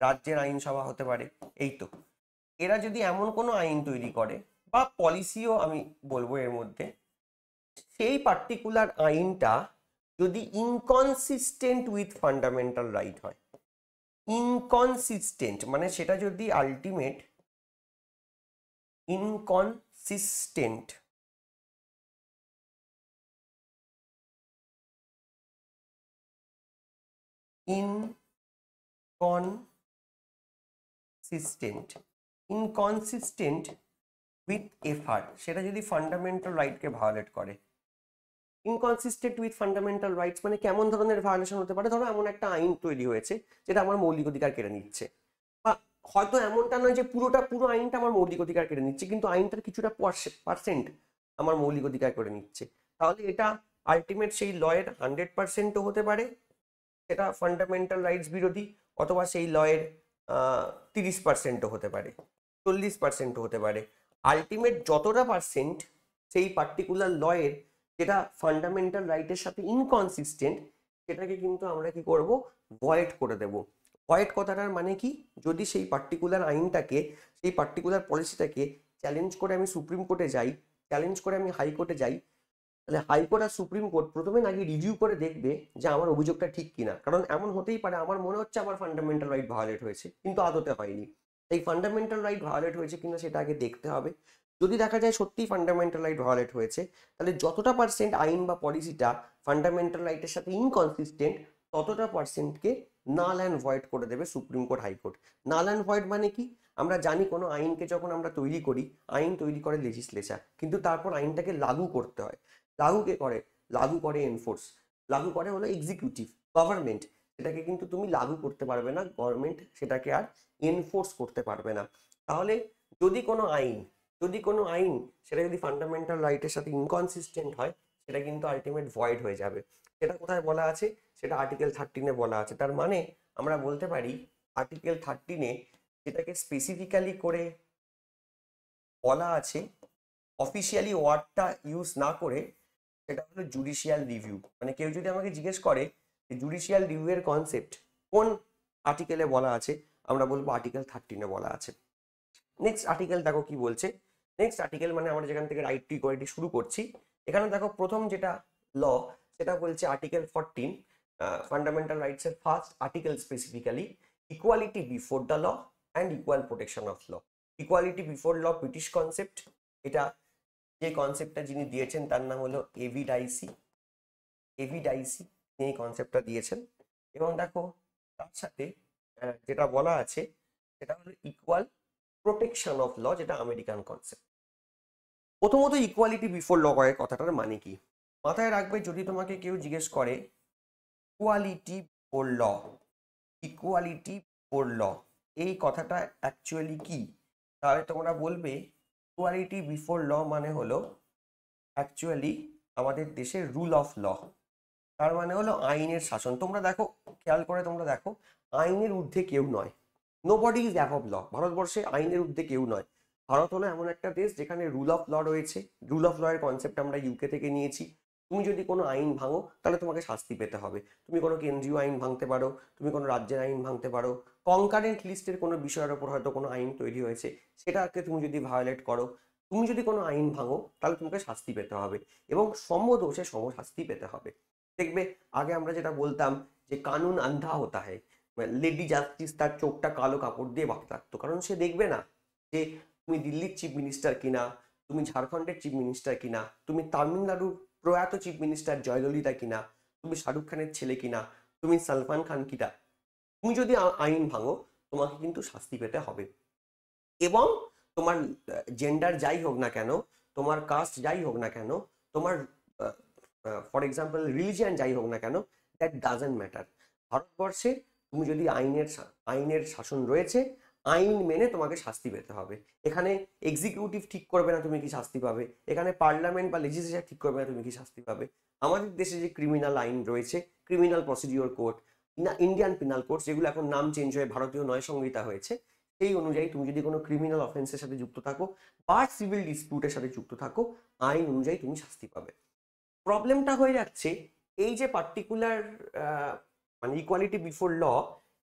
রাজ্যের আইনসভা হতে পারে। এই তো, এরা যদি এমন কোনো আইন তৈরি করে বা পলিসিও আমি বলবো এর মধ্যে, সেই পার্টিকুলার আইনটা যদি ইনকনসিস্টেন্ট উইথ ফান্ডামেন্টাল রাইট হয়, ইনকনসিস্টেন্ট মানে সেটা যদি ultimate inconsistent inconsistent with FR, সেটা যদি ফান্ডামেন্টাল রাইটকে ভায়োলেট করে। ইনকনসিস্টেন্ট উইথ ফান্ডামেন্টাল রাইটস মানে কেমন ধরনের ভায়োলেশন হতে পারে? ধরো এমন একটা আইন তৈরি হয়েছে যেটা আমার মৌলিক অধিকার কেড়ে নিচ্ছে, বা হয়তো এমনটা নয় যে পুরো আইনটা আমার মৌলিক অধিকার কেড়ে নিচ্ছে, কিন্তু আইনটার কিছুটা পার্সেন্ট আমার মৌলিক অধিকার করে নিচ্ছে। তাহলে এটা আলটিমেট সেই লয়ের 100%ও হতে পারে, সেটা ফান্ডামেন্টাল রাইটস বিরোধী, অথবা সেই লয়ের 30%ও হতে পারে, 40%ও হতে পারে। আলটিমেট যতটা পার্সেন্ট সেই পার্টিকুলার লয়ের যেটা ফান্ডামেন্টাল রাইটের সাথে ইনকনসিস্টেন্ট, সেটাকে কিন্তু আমরা কি করব? ভয়েড করে দেব। ভয়েড কথাটার মানে কি? যদি সেই পার্টিকুলার আইনটাকে, সেই পার্টিকুলার পলিসিটাকে চ্যালেঞ্জ করে আমি সুপ্রিম কোর্টে যাই, চ্যালেঞ্জ করে আমি হাইকোর্টে যাই, তাহলে হাইকোর্ট আর সুপ্রিম কোর্ট প্রথমে নাকি রিভিউ করে দেখবে যে আমার অভিযোগটা ঠিক কিনা। কারণ এমন হতেই পারে আমার মনে হচ্ছে আমার ফান্ডামেন্টাল রাইট ভায়োলেট হয়েছে, কিন্তু আদতে হয়নি। এই ফান্ডামেন্টাল রাইট ভায়োলেট হয়েছে কিনা সেটা আগে দেখতে হবে। যদি দেখা যায় সত্যিই ফান্ডামেন্টাল রাইট ভায়োলেট হয়েছে, তাহলে যতটা পার্সেন্ট আইন বা পলিসিটা ফান্ডামেন্টাল রাইটের সাথে ইনকনসিস্টেন্ট, ততটা পার্সেন্টকে নাল অ্যান্ড ভয়েড করে দেবে supreme court, high court. Null and void মানে কি? আমরা জানি কোনো আইনকে যখন আমরা তৈরি করি, আইন তৈরি করে লেজিসলেচার, কিন্তু তারপর আইনটাকে লাগু করতে হয়। লাগু কে করে? লাগু করে এনফোর্স, লাগু করে হলো এক্সিকিউটিভ, গভর্নমেন্ট। সেটাকে কিন্তু তুমি লাগু করতে পারবে না, গভর্নমেন্ট সেটাকে আর এনফোর্স করতে পারবে না। তাহলে যদি কোনো আইন সেটা যদি ফান্ডামেন্টাল রাইটের সাথে ইনকনসিস্টেন্ট হয়, সেটা কিন্তু আলটিমেট ভয়েড হয়ে যাবে। সেটা কোথায় বলা আছে? সেটা আর্টিকেল 13-এ বলা আছে। তার মানে আমরা বলতে পারি আর্টিকেল 13-এ যেটাকে স্পেসিফিক্যালি করে বলা আছে, অফিসিয়ালি ওয়ার্ডটা ইউজ না করে, সেটা হলো জুডিশিয়াল রিভিউ। মানে কেউ যদি আমাকে জিজ্ঞেস করে যে জুডিশিয়াল রিভিউয়ের কনসেপ্ট কোন আর্টিকেলে বলা আছে, আমরা বলবো আর্টিকেল 13-এ বলা আছে। নেক্সট আর্টিকেল দেখো কি বলছে। নেক্সট আর্টিকেল মানে আমরা যেখান থেকে রাইট টু ইকুয়ালিটি শুরু করছি, এখানে দেখো প্রথম যেটা ল, সেটা বলছে আর্টিকেল 14, ফান্ডামেন্টাল রাইটসের first article specifically, equality before the law and equal protection of law. Equality before law British concept, এটা যে কনসেপ্টটা যিনি দিয়েছেন তার নাম হলো এভি ডাইসি। তিনি এই কনসেপ্টটা দিয়েছেন। এবং দেখো তার সাথে যেটা বলা আছে সেটা হলো ইকুয়াল প্রোটেকশন অফ ল, যেটা আমেরিকান কনসেপ্ট। প্রথমত ইকুয়ালিটি বিফোর ল এর কথাটার মানে কি মাথায় রাখবে। যদি তোমাকে কেউ জিজ্ঞেস করে equality before law, equality before law এই কথাটা অ্যাকচুয়ালি কি, তাহলে তোমরা বলবে ইকুয়ালিটি বিফোর ল মানে হলো অ্যাকচুয়ালি আমাদের দেশের রুল অফ ল। তার মানে হলো আইনের শাসন। তোমরা দেখো, খেয়াল করে তোমরা দেখো, আইনের ঊর্ধ্বে কেউ নয়, নোবডি ইজ অ্যাবভ ল। ভারতবর্ষে আইনের ঊর্ধ্বে কেউ নয়। ভারত হলো এমন একটা দেশ যেখানে রুল অফ ল রয়েছে। রুল অফ ল এর কনসেপ্ট আমরা ইউকে থেকে নিয়েছি। তুমি যদি কোনো আইন ভাঙো তাহলে তোমাকে শাস্তি পেতে হবে। তুমি কোনো কেন্দ্রীয় আইন ভাঙতে পারো, তুমি কোনো রাজ্যের আইন ভাঙতে পারো, কনকারেন্ট লিস্টের কোনো বিষয়ের ওপর হয়তো কোনো আইন তৈরি হয়েছে, সেটাকে তুমি যদি ভায়োলেট করো, তুমি যদি কোনো আইন ভাঙো, তাহলে তোমাকে শাস্তি পেতে হবে এবং সমদোষে সমশাস্তি পেতে হবে। দেখবে আগে আমরা যেটা বলতাম যে কানুন আন্ধা হতা হয়, লেডি জাস্টিস তার চোখটা কালো কাপড় দিয়ে বাঁধতে থাকতো, কারণ সে দেখবে না যে তুমি দিল্লির চিফ মিনিস্টার কিনা, তুমি ঝাড়খণ্ডের চিফ মিনিস্টার কিনা, তুমি তামিলনাড়ুর প্রয়াত চিফ মিনিস্টার জয়ললিতা কিনা, তুমি শাহরুখ খানের ছেলে কিনা, তুমি সালমান খান কিনা, তুমি যদি আইন ভাঙো তোমাকে কিন্তু শাস্তি পেতে হবে। এবং তোমার জেন্ডার যাই হোক না কেন, তোমার কাস্ট যাই হোক না কেন, তোমার ফর এক্সাম্পল রিলিজিয়ান যাই হোক না কেন, দ্যাট ডাজেন্ট ম্যাটার। ভারতবর্ষে তুমি যদি আইনের শাসন রয়েছে, আইন মেনে তোমাকে শাস্তি পেতে হবে। এখানে এক্সিকিউটিভ ঠিক করবে না তুমি কি শাস্তি পাবে, এখানে পার্লামেন্ট বা লেজিসলেচার ঠিক করবে না তুমি কি শাস্তি পাবে। আমাদের দেশে যে ক্রিমিনাল আইন রয়েছে, criminal procedure code, Indian penal code, যেগুলো এখন নাম চেঞ্জ হয়ে ভারতীয় ন্যায় সংহিতা হয়েছে, সেই অনুযায়ী তুমি যদি কোনো ক্রিমিনাল অফেন্সের সাথে যুক্ত থাকো বা সিভিল ডিসপিউটের সাথে যুক্ত থাকো, আইন অনুযায়ী তুমি শাস্তি পাবে। প্রবলেমটা হয়ে যাচ্ছে এই যে পার্টিকুলার মানে ইকুয়ালিটি বিফোর ল,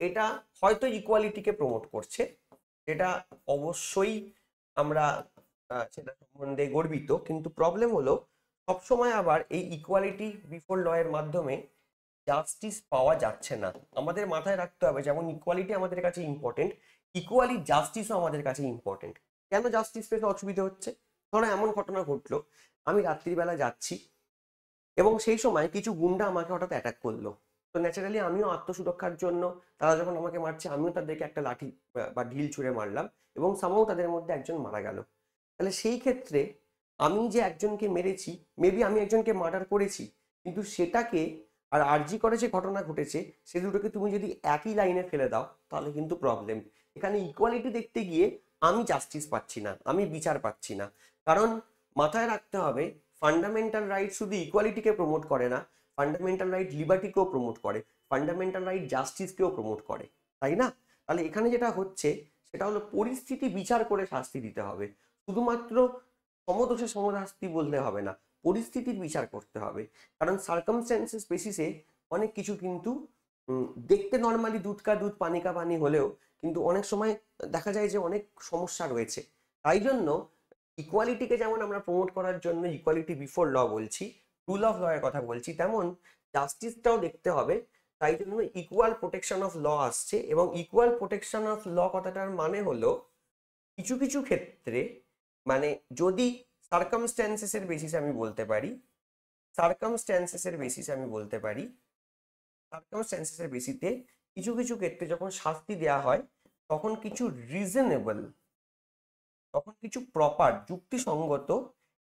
এটা হয়তো ইকুয়ালিটিকে প্রমোট করছে, এটা অবশ্যই আমরা সেটা সম্বন্ধে গর্বিত, কিন্তু প্রবলেম হলো সবসময় আবার এই ইকুয়ালিটি বিফোর ল এর মাধ্যমে জাস্টিস পাওয়া যাচ্ছে না। আমাদের মাথায় রাখতে হবে যেমন ইকুয়ালিটি আমাদের কাছে ইম্পর্টেন্ট, ইকুয়ালি জাস্টিসও আমাদের কাছে ইম্পর্টেন্ট। কেন জাস্টিস পেতে অসুবিধা হচ্ছে? ধরো এমন ঘটনা ঘটলো, আমি রাত্রিবেলা যাচ্ছি এবং সেই সময় কিছু গুন্ডা আমাকে হঠাৎ অ্যাটাক করলো। তো ন্যাচারালি আমিও আত্মসুরক্ষার জন্য, তারা যখন আমাকে মারছে আমিও তাদেরকে একটা লাঠি বা ঢিল ছুঁড়ে মারলাম এবং সামহাও তাদের মধ্যে একজন মারা গেল। তাহলে সেই ক্ষেত্রে আমি যে একজনকে মেরেছি, মেবি আমি একজনকে মার্ডার করেছি, কিন্তু সেটাকে আর আরজি করে যে ঘটনা ঘটেছে সে দুটোকে তুমি যদি একই লাইনে ফেলে দাও তাহলে কিন্তু প্রবলেম। এখানে ইকুয়ালিটি দেখতে গিয়ে আমি জাস্টিস পাচ্ছি না, আমি বিচার পাচ্ছি না। কারণ মাথায় রাখতে হবে ফান্ডামেন্টাল রাইট শুধু ইকুয়ালিটিকে প্রমোট করে না, ফান্ডামেন্টাল রাইট লিবার্টিকেও প্রমোট করে, ফান্ডামেন্টাল রাইট জাস্টিসকেও প্রমোট করে, তাই না? তাহলে এখানে যেটা হচ্ছে সেটা হলো পরিস্থিতি বিচার করে শাস্তি দিতে হবে। শুধুমাত্র সমদোষে সমশাস্তি বললে হবে না, পরিস্থিতির বিচার করতে হবে। কারণ সার্কামস্ট্যান্সেস বেসিসে অনেক কিছু কিন্তু দেখতে নর্মালি দুধ কা দুধ পানি কা পানি হলেও কিন্তু অনেক সময় দেখা যায় যে অনেক সমস্যা রয়েছে। তাই জন্য ইকুয়ালিটিকে যেমন আমরা প্রমোট করার জন্য ইকুয়ালিটি বিফোর ল বলছি, রুল অফ ল এর কথা বলছি, তেমন জাস্টিসটাও দেখতে হবে। তাই জন্য ইকুয়াল প্রোটেকশন অফ ল আসছে। এবং ইকুয়াল প্রোটেকশন অফ ল কথাটার মানে হলো কিছু কিছু ক্ষেত্রে, মানে যদি সার্কামস্ট্যান্সেসের বেসিসে আমি বলতে পারি, সার্কামস্ট্যান্সেসের বেসিসে আমি বলতে পারি, সার্কামস্ট্যান্সেসের বেসিসে কিছু কিছু ক্ষেত্রে যখন শাস্তি দেওয়া হয় তখন কিছু রিজনেবল, তখন কিছু প্রপার যুক্তিসঙ্গত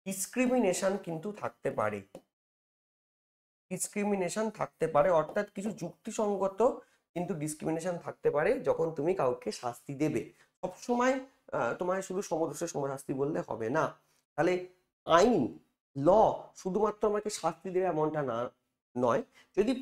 ডিসক্রিমিনেশন কিন্তু থাকতে পারে, ডিসক্রিমিনেশন থাকতে পারে, অর্থাৎ কিছু যুক্তিসঙ্গত কিন্তু ডিসক্রিমিনেশন থাকতে পারে যখন তুমি কাউকে শাস্তি দেবে। সবসময় তোমায় শুধু সমদোষে সমশাস্তি বললে হবে না। তাহলে আইন ল শুধুমাত্র আমাকে শাস্তি দেবে এমনটা না নয়, যদি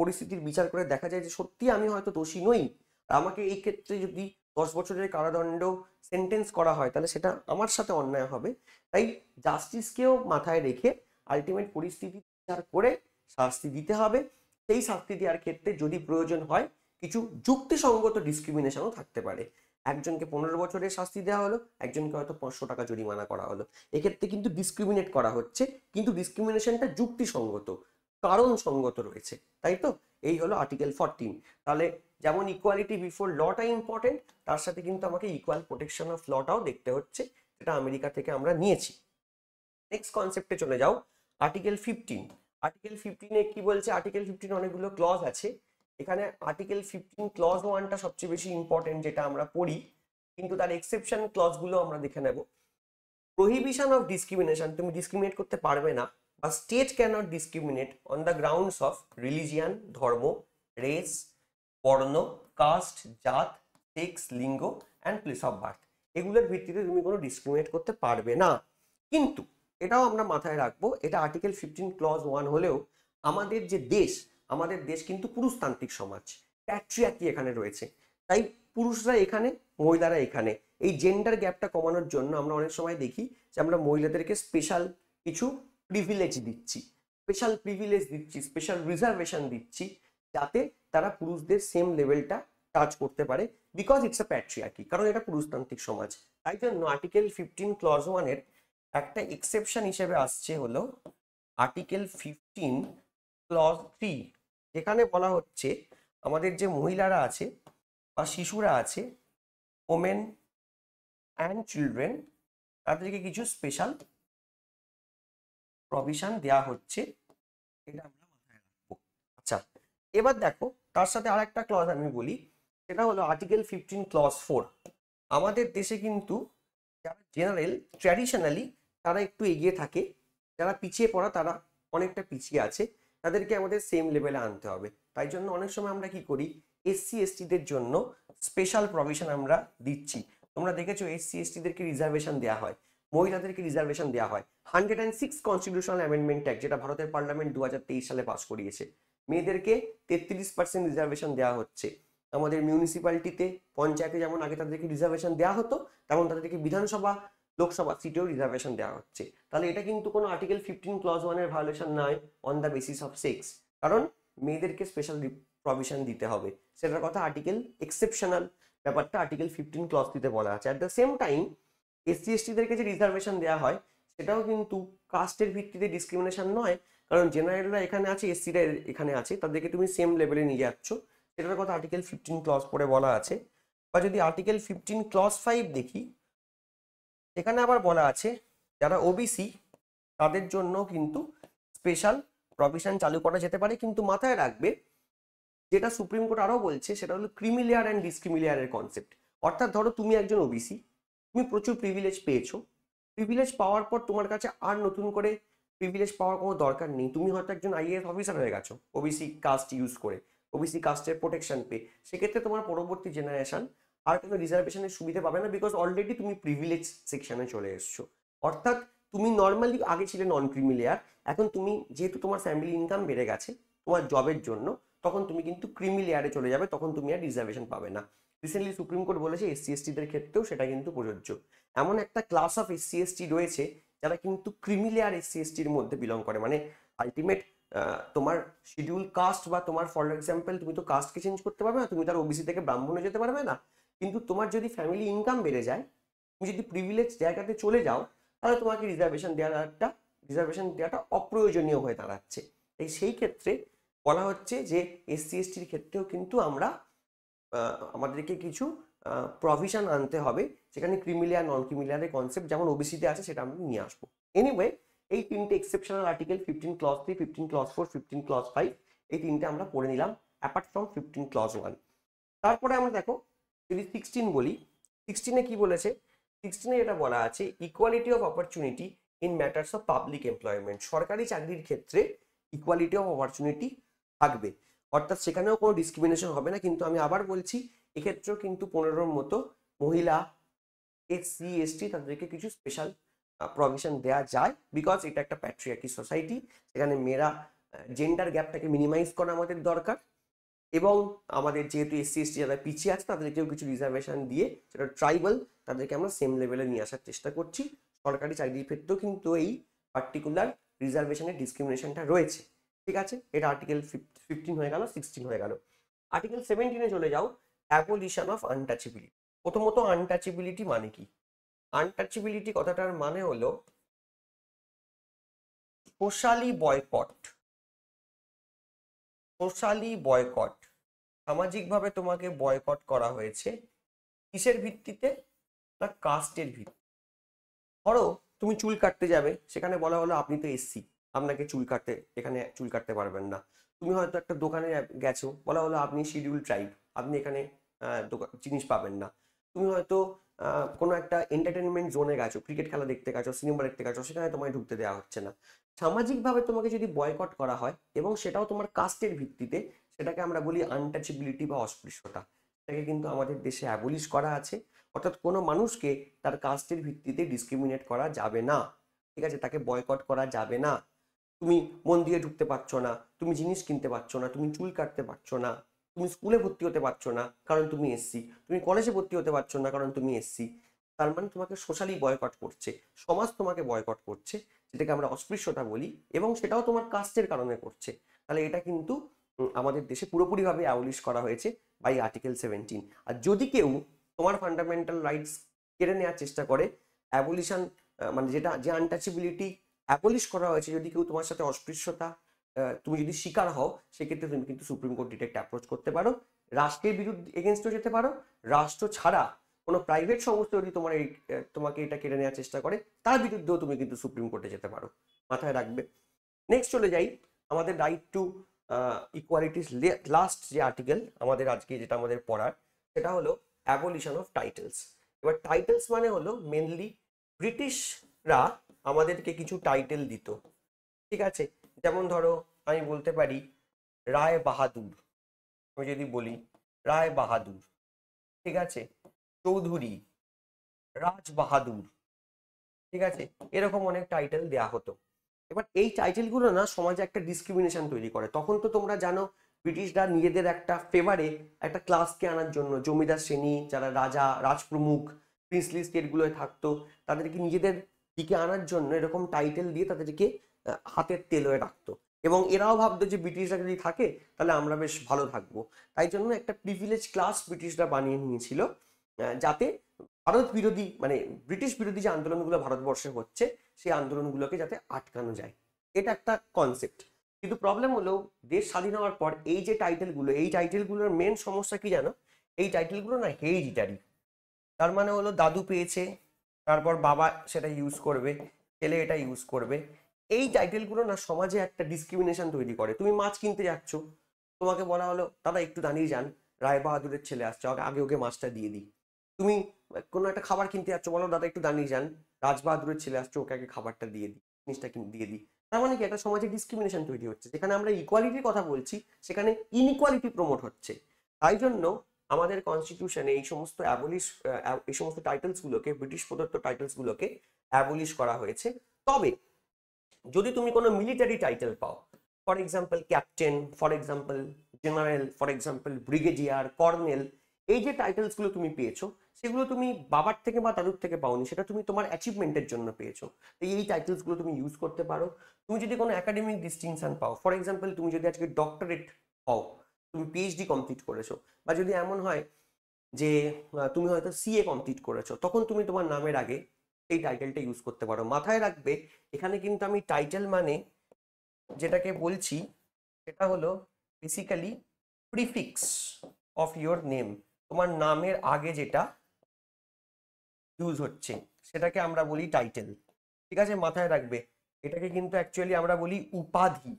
পরিস্থিতির বিচার করে দেখা যায় যে সত্যি আমি হয়তো দোষী নই, আমাকে এই ক্ষেত্রে যদি 10 বছরের কারাদণ্ড সেন্টেন্স করা হয় তাহলে সেটা আমার সাথে অন্যায় হবে। তাই জাস্টিসকেও মাথায় রেখে আলটিমেট পরিস্থিতি বিচার করে শাস্তি দিতে হবে। সেই শাস্তি দেওয়ার ক্ষেত্রে যদি প্রয়োজন হয় কিছু যুক্তিসঙ্গত ডিসক্রিমিনেশনও থাকতে পারে। একজনকে 15 বছরের শাস্তি দেওয়া হলো, একজনকে হয়তো 500 টাকা জরিমানা করা হলো, এক্ষেত্রে কিন্তু ডিসক্রিমিনেট করা হচ্ছে, কিন্তু ডিসক্রিমিনেশনটা যুক্তিসঙ্গত, কারণ সঙ্গত রয়েছে, তাই তো? এই হলো আর্টিকেল 14। তাহলে যেমন ইকুয়ালিটি বিফোর লটা ইম্পর্টেন্ট, তার সাথে কিন্তু আমাকে ইকুয়াল প্রোটেকশন অফ লটাও দেখতে হচ্ছে, যেটা আমেরিকা থেকে আমরা নিয়েছি। নেক্সট কনসেপ্টে চলে যাও, আর্টিকেল 15। আর্টিকেল 15-এ কি বলছে? আর্টিকেল 15 অনেকগুলো ক্লজ আছে। এখানে আর্টিকেল 15 ক্লজ 1টা সবচেয়ে বেশি ইম্পর্টেন্ট, যেটা আমরা পড়ি, কিন্তু তার এক্সেপশন ক্লজগুলো আমরা দেখে নেব। প্রহিবিশন অফ ডিসক্রিমিনেশন, তুমি ডিসক্রিমিনেট করতে পারবে না, বা state cannot discriminate on the grounds of religion, ধর্ম, রেস, বর্ণ, কাস্ট, জাত, সেক্স, লিঙ্গ অ্যান্ড প্লেস অফ বার্থ, এগুলোর ভিত্তিতে তুমি কোনো ডিসক্রিমিনেট করতে পারবে না। কিন্তু এটাও আমরা মাথায় রাখবো, এটা আর্টিকেল 15 ক্লজ 1 হলেও আমাদের যে দেশ, আমাদের দেশ কিন্তু পুরুষতান্ত্রিক সমাজ, প্যাট্রিয়ার্কি এখানে রয়েছে। তাই পুরুষরা এখানে, মহিলারা এখানে, এই জেন্ডার গ্যাপটা কমানোর জন্য আমরা অনেক সময় দেখি যে আমরা মহিলাদেরকে স্পেশাল কিছু প্রিভিলেজ দিচ্ছি, স্পেশাল প্রিভিলেজ দিচ্ছি, স্পেশাল রিজার্ভেশন দিচ্ছি, যাতে তারা পুরুষদের সেম লেভেলটা টাচ করতে পারে, বিকজ ইটস আ প্যাট্রিয়ার্কি, কারণ এটা পুরুষতান্ত্রিক সমাজ। তাই জন্য আর্টিকেল 15 ক্লজ 1 এর একটা এক্সেপশন হিসেবে আসছে হলো আর্টিকেল 15 ক্লজ 3, যেখানে বলা হচ্ছে আমাদের যে মহিলারা আছে বা শিশুরা আছে, ওমেন অ্যান্ড চিলড্রেন, তাদেরকে কিছু স্পেশাল প্রভিশন দেওয়া হচ্ছে, এটা আমরা মাথায় রাখবো। আচ্ছা, এবার দেখো তার সাথে আর একটা ক্লজ আমি বলি, সেটা হলো আর্টিকেল 15 ক্লজ 4। আমাদের দেশে কিন্তু যারা জেনারেল ট্র্যাডিশনালি তারা একটু এগিয়ে থাকে, যারা পিছিয়ে পড়া তারা অনেকটা পিছিয়ে আছে, তাদেরকে আমাদের সেম লেভেলে আনতে হবে। তাই জন্য অনেক সময় আমরা কি করি, এসসি এসটিদের জন্য স্পেশাল প্রভিশন আমরা দিচ্ছি। তোমরা দেখেছো এসসি এসটিদেরকে রিজার্ভেশন দেওয়া হয়, মহিলাদেরকে রিজার্ভেশন দেওয়া হয়। 106 কনস্টিটিউশনাল অ্যামেন্ডমেন্ট অ্যাক্ট, যেটা ভারতের পার্লামেন্ট 2023 সালে পাস করিয়েছে, মেয়েদেরকে 33% রিজার্ভেশন দেওয়া হচ্ছে। আমাদের মিউনিসিপ্যালিটিতে, পঞ্চায়েতে যেমন আগে তাদেরকে রিজার্ভেশন দেওয়া হতো, তেমন তাদেরকে বিধানসভা, লোকসভা সিটেও রিজার্ভেশন দেওয়া হচ্ছে। তাহলে এটা কিন্তু কোনো আর্টিকেল 15 ক্লজ 1 এর ভায়োলেশন নয় on the basis of sex, কারণ মেয়েদেরকে স্পেশাল প্রভিশন দিতে হবে, সেটার কথা আর্টিকেল এক্সেপশনাল ব্যাপারটা আর্টিকেল 15 ক্লজ দিতে বলা আছে। At the same time SC এসটিদেরকে যে রিজার্ভেশন দেওয়া হয় সেটাও কিন্তু কাস্টের ভিত্তিতে ডিসক্রিমিনেশন নয়, কারণ জেনারেলরা এখানে আছে, এসসিরা এখানে আছে, তাদেরকে তুমি সেম লেভেলে নিয়ে যাচ্ছ, সেটার কথা আর্টিকেল 15 ক্লজ পরে বলা আছে। বা যদি আর্টিকেল 15 ক্লজ 5 দেখি, এখানে আবার বলা আছে যারা ওবিসি তাদের জন্য কিন্তু স্পেশাল প্রভিশন চালু করা যেতে পারে, কিন্তু মাথায় রাখবে যেটা সুপ্রিম কোর্ট আরো বলছে সেটা হলো ক্রিমিলেয়ার অ্যান্ড ডিসক্রিমিলেয়ারের কনসেপ্ট। অর্থাৎ ধরো তুমি একজন ওবিসি, তুমি প্রচুর প্রিভিলেজ পেয়েছো, প্রিভিলেজ পাওয়ার পর তোমার কাছে আর নতুন করে প্রিভিলেজ পাওয়ার কোনো দরকার নেই, তুমি হয়তো একজন আইএএস অফিসার হয়ে গেছো ওবিসি কাস্ট ইউজ করে, ওবিসি কাস্টের প্রোটেকশন পেয়ে, সেক্ষেত্রে তোমার পরবর্তী জেনারেশন আর কোনো রিজার্ভেশনের সুবিধা পাবে না, বিকজ অলরেডি তুমি প্রিভিলেজ সেকশনে চলে এসছো। অর্থাৎ তুমি নর্মালি আগে ছিলে নন ক্রিমিলেয়ার, এখন তুমি যেহেতু তোমার ফ্যামিলি ইনকাম বেড়ে গেছে তোমার জবের জন্য, তখন তুমি কিন্তু ক্রিমিলেয়ারে চলে যাবে, তখন তুমি আর রিজার্ভেশন পাবে না। রিসেন্টলি সুপ্রিম কোর্ট বলেছে এসসি এসটিদের ক্ষেত্রেও সেটা কিন্তু প্রযোজ্য। এমন একটা ক্লাস অফ এসসি এসটি রয়েছে যারা কিন্তু ক্রিমিলেয়ার এসসি এসটির মধ্যে বিলং করে, মানে আলটিমেট তোমার শিডিউল কাস্ট বা তোমার ফর এক্সাম্পল তুমি তো কাস্টকে চেঞ্জ করতে পারবে না, তুমি তার ওবিসি থেকে ব্রাহ্মণে যেতে পারবে না, কিন্তু তোমার যদি ফ্যামিলি ইনকাম বেড়ে যায়, তুমি যদি প্রিভিলেজ জায়গাতে চলে যাও, তাহলে তোমাকে রিজার্ভেশন দেওয়াটা অপ্রয়োজনীয় হয়ে দাঁড়াচ্ছে। তাই সেই ক্ষেত্রে বলা হচ্ছে যে এসসি এসটির ক্ষেত্রেও কিন্তু আমরা আমাদেরকে কিছু প্রভিশন আনতে হবে, যেখানে ক্রিমিলেয়ার নন ক্রিমিলেয়ারের কনসেপ্ট যেমন ওবিসিতে আছে সেটা আমরা নিয়ে আসবো। এনিওয়ে, এই তিনটে exceptional article 15 clause 3, 15 clause 4, 15 clause 5, এই তিনটে আমরা পড়ে নিলাম অ্যাপার্ট ফ্রম 15 ক্লজ 1। তারপরে আমরা দেখো যদি 16 বলি, 16-এ কি বলেছে, 16-এ এটা বলা আছে equality of opportunity in matters of public employment. সরকারি চাকরির ক্ষেত্রে ইকুয়ালিটি অফ অপরচুনিটি থাকবে, অর্থাৎ সেখানেও কোনো ডিসক্রিমিনেশন হবে না। কিন্তু আমি আবার বলছি এক্ষেত্রেও কিন্তু 15-র মতো মহিলা, এসসি এসটি তাদেরকে কিছু স্পেশাল প্রভিশন দেওয়া যায়, বিকজ এটা একটা প্যাট্রিয়ার্কি সোসাইটি, সেখানে মেয়েরা জেন্ডার গ্যাপটাকে মিনিমাইজ করা আমাদের দরকার, এবং আমাদের যেহেতু এসসি এসটি যারা পিছিয়ে আছে তাদেরকেও কিছু রিজার্ভেশন দিয়ে সেটা ট্রাইবাল তাদেরকে আমরা সেম লেভেলে নিয়ে আসার চেষ্টা করছি। সরকারি চাকরির ক্ষেত্রেও কিন্তু এই পার্টিকুলার রিজার্ভেশনের ডিসক্রিমিনেশনটা রয়েছে। ঠিক আছে, এটা আর্টিকেল 15 হয়ে গেল, 16 হয়ে গেল। আর্টিকেল 17-এ চলে যাও, অ্যাবলিশন অফ আনটাচেবিলিটি। প্রথমত আনটাচেবিলিটি মানে কি? আনটাচেবিলিটি কথাটার মানে হলো সোশ্যালি বয়কট। সোশ্যালি বয়কট, সামাজিকভাবে তোমাকে বয়কট করা হয়েছে, কিসের ভিত্তিতে? না কাস্টের ভিত্তি। ধরো তুমি চুল কাটতে যাবে, সেখানে বলা হলো আপনি তো এসসি, আপনাকে এখানে চুল কাটতে পারবেন না। তুমি হয়তো একটা দোকানে গেছো, বলা হলো আপনি শিডিউল ট্রাইব, আপনি এখানে জিনিস পাবেন না। তুমি হয়তো কোনো একটা এন্টারটেনমেন্ট জোনে গেছো, ক্রিকেট খেলা দেখতে গেছো, সিনেমা দেখতে গেছো, সেখানে তোমায় ঢুকতে দেওয়া হচ্ছে না। সামাজিকভাবে তোমাকে যদি বয়কট করা হয় এবং সেটাও তোমার কাস্টের ভিত্তিতে, সেটাকে আমরা বলি আনটাচেবিলিটি বা অস্পৃশ্যতা। সেটাকে কিন্তু আমাদের দেশে অ্যাবলিশ করা আছে, অর্থাৎ কোনো মানুষকে তার কাস্টের ভিত্তিতে ডিসক্রিমিনেট করা যাবে না। ঠিক আছে, তাকে বয়কট করা যাবে না। তুমি মন্দিরে ঢুকতে পারছো না, তুমি জিনিস কিনতে পারছো না, তুমি চুল কাটতে পারছো না, তুমি স্কুলে ভর্তি হতে পারছো না কারণ তুমি এসসি, তুমি কলেজে ভর্তি হতে পারছো না কারণ তুমি এসসি। তার মানে তোমাকে সোশ্যালি বয়কট করছে, সমাজ তোমাকে বয়কট করছে, যেটাকে আমরা অস্পৃশ্যতা বলি, এবং সেটাও তোমার কাস্টের কারণে করছে। তাহলে এটা কিন্তু আমাদের দেশে পুরোপুরিভাবে অ্যাবলিশ করা হয়েছে বাই আর্টিকেল 17। আর যদি কেউ তোমার ফান্ডামেন্টাল রাইটস কেড়ে নেওয়ার চেষ্টা করে, অ্যাবলিশন মানে যে আনটাচেবিলিটি অ্যাবলিশ করা হয়েছে, যদি কেউ তোমার সাথে অস্পৃশ্যতা তুমি যদি শিকার হও, সেক্ষেত্রে তুমি কিন্তু সুপ্রিম কোর্ট ডিরেক্ট অ্যাপ্রোচ করতে পারো, রাষ্ট্রের বিরুদ্ধে এগেনস্টও যেতে পারো। রাষ্ট্র ছাড়া কোনো প্রাইভেট সংস্থা যদি তোমাকে এটা কেড়ে নেওয়ার চেষ্টা করে, তার বিরুদ্ধেও তুমি কিন্তু সুপ্রিম কোর্টে যেতে পারো। মাথায় রাখবে। নেক্সট চলে যাই আমাদের রাইট টু ইকুয়ালিটিস লাস্ট যে আর্টিকেল আমাদের আজকে যেটা আমাদের পড়ার, সেটা হলো অ্যাবলিশন অফ টাইটেলস। এবার টাইটেলস মানে হলো মেনলি ব্রিটিশরা আমাদেরকে কিছু টাইটেল দিত, ঠিক আছে? যেমন ধরো আমি বলতে পারি রায় বাহাদুর, আমি যদি বলি রায় বাহাদুর, ঠিক আছে, চৌধুরী, রাজ বাহাদুর, ঠিক আছে, এরকম অনেক টাইটেল দেয়া হতো। এবার এই টাইটেলগুলো না সমাজে একটা ডিসক্রিমিনেশন তৈরি করে। তখন তো তোমরা জানো ব্রিটিশরা নিজেদের একটা ফেভারে একটা ক্লাসকে আনার জন্য, জমিদার শ্রেণী যারা রাজা রাজপ্রমুখ প্রিন্সলি স্টেটগুলোয় থাকতো, তাদেরকে নিজেদের দিকে আনার জন্য এরকম টাইটেল দিয়ে তাদেরকে হাতের তেল হয়ে রাখতো। এবং এরাও ভাবতো যে ব্রিটিশরা যদি থাকে তাহলে আমরা বেশ ভালো থাকবো। তাই জন্য একটা প্রিভিলেজ ক্লাস ব্রিটিশরা বানিয়ে নিয়েছিল, যাতে ভারত বিরোধী মানে ব্রিটিশ বিরোধী যে আন্দোলনগুলো ভারতবর্ষে হচ্ছে সেই আন্দোলনগুলোকে যাতে আটকানো যায়, এটা একটা কনসেপ্ট। কিন্তু প্রবলেম হলো দেশ স্বাধীন হওয়ার পর এই যে টাইটেলগুলো, এই টাইটেলগুলোর মেন সমস্যা কি জানো? এই টাইটেলগুলো না হেরিডিটারি। তার মানে হলো দাদু পেয়েছে, তারপর বাবা সেটা ইউজ করবে, ছেলে এটা ইউজ করবে। এই টাইটেলগুলো না সমাজে একটা ডিসক্রিমিনেশন তৈরি করে। তুমি মাছ কিনতে যাচ্ছ, তোমাকে বলা হলো দাদা একটু দাঁড়িয়ে যান, রায় বাহাদুরের ছেলে আসছে, আগে ওকে মাছটা দিয়ে দিই। তুমি কোনো একটা খাবার কিনতে যাচ্ছ, বলো দাদা একটু দাঁড়িয়ে যান, রাজবাহাদুরের ছেলে আসছে, ওকে আগে খাবারটা দিয়ে দিই, জিনিসটা দিয়ে দিই। তার মানে কি একটা সমাজে ডিসক্রিমিনেশন তৈরি হচ্ছে। যেখানে আমরা ইকুয়ালিটির কথা বলছি সেখানে ইনইকুয়ালিটি প্রমোট হচ্ছে। তাই জন্য আমাদের কনস্টিটিউশনে এই সমস্ত টাইটেলসগুলোকে, ব্রিটিশ প্রদত্ত টাইটেলসগুলোকে অ্যাবলিশ করা হয়েছে। তবে যদি তুমি কোনো মিলিটারি টাইটেল পাও, for example captain, for example general, for example brigadier, colonel, এই যে টাইটেলসগুলো তুমি পেয়েছো সেগুলো তুমি বাবার থেকে বা দাদুর থেকে পাওনি, সেটা তুমি তোমার অ্যাচিভমেন্টের জন্য পেয়েছো। এই টাইটেলসগুলো তুমি ইউজ করতে পারো। তুমি যদি কোনো একাডেমিক ডিস্টিংশন পাও, ফর এক্সাম্পল তুমি যদি আজকে ডক্টরেট হও, তুমি পিএইচডি কমপ্লিট করেছো, বা যদি এমন হয় যে তুমি হয়তো সিএ কমপ্লিট করেছো, তখন তুমি তোমার নামের আগে এই টাইটেলটা ইউজ করতে পারো। মাথায় রাখবে এখানে কিন্তু আমি টাইটেল মানে যেটাকে বলছি সেটা হলো basically prefix of your name. তোমার নামের আগে যেটা ইউজ হচ্ছে সেটাকে আমরা বলি টাইটেল, ঠিক আছে? মাথায় রাখবে এটাকে কিন্তু অ্যাকচুয়ালি আমরা বলি উপাধি।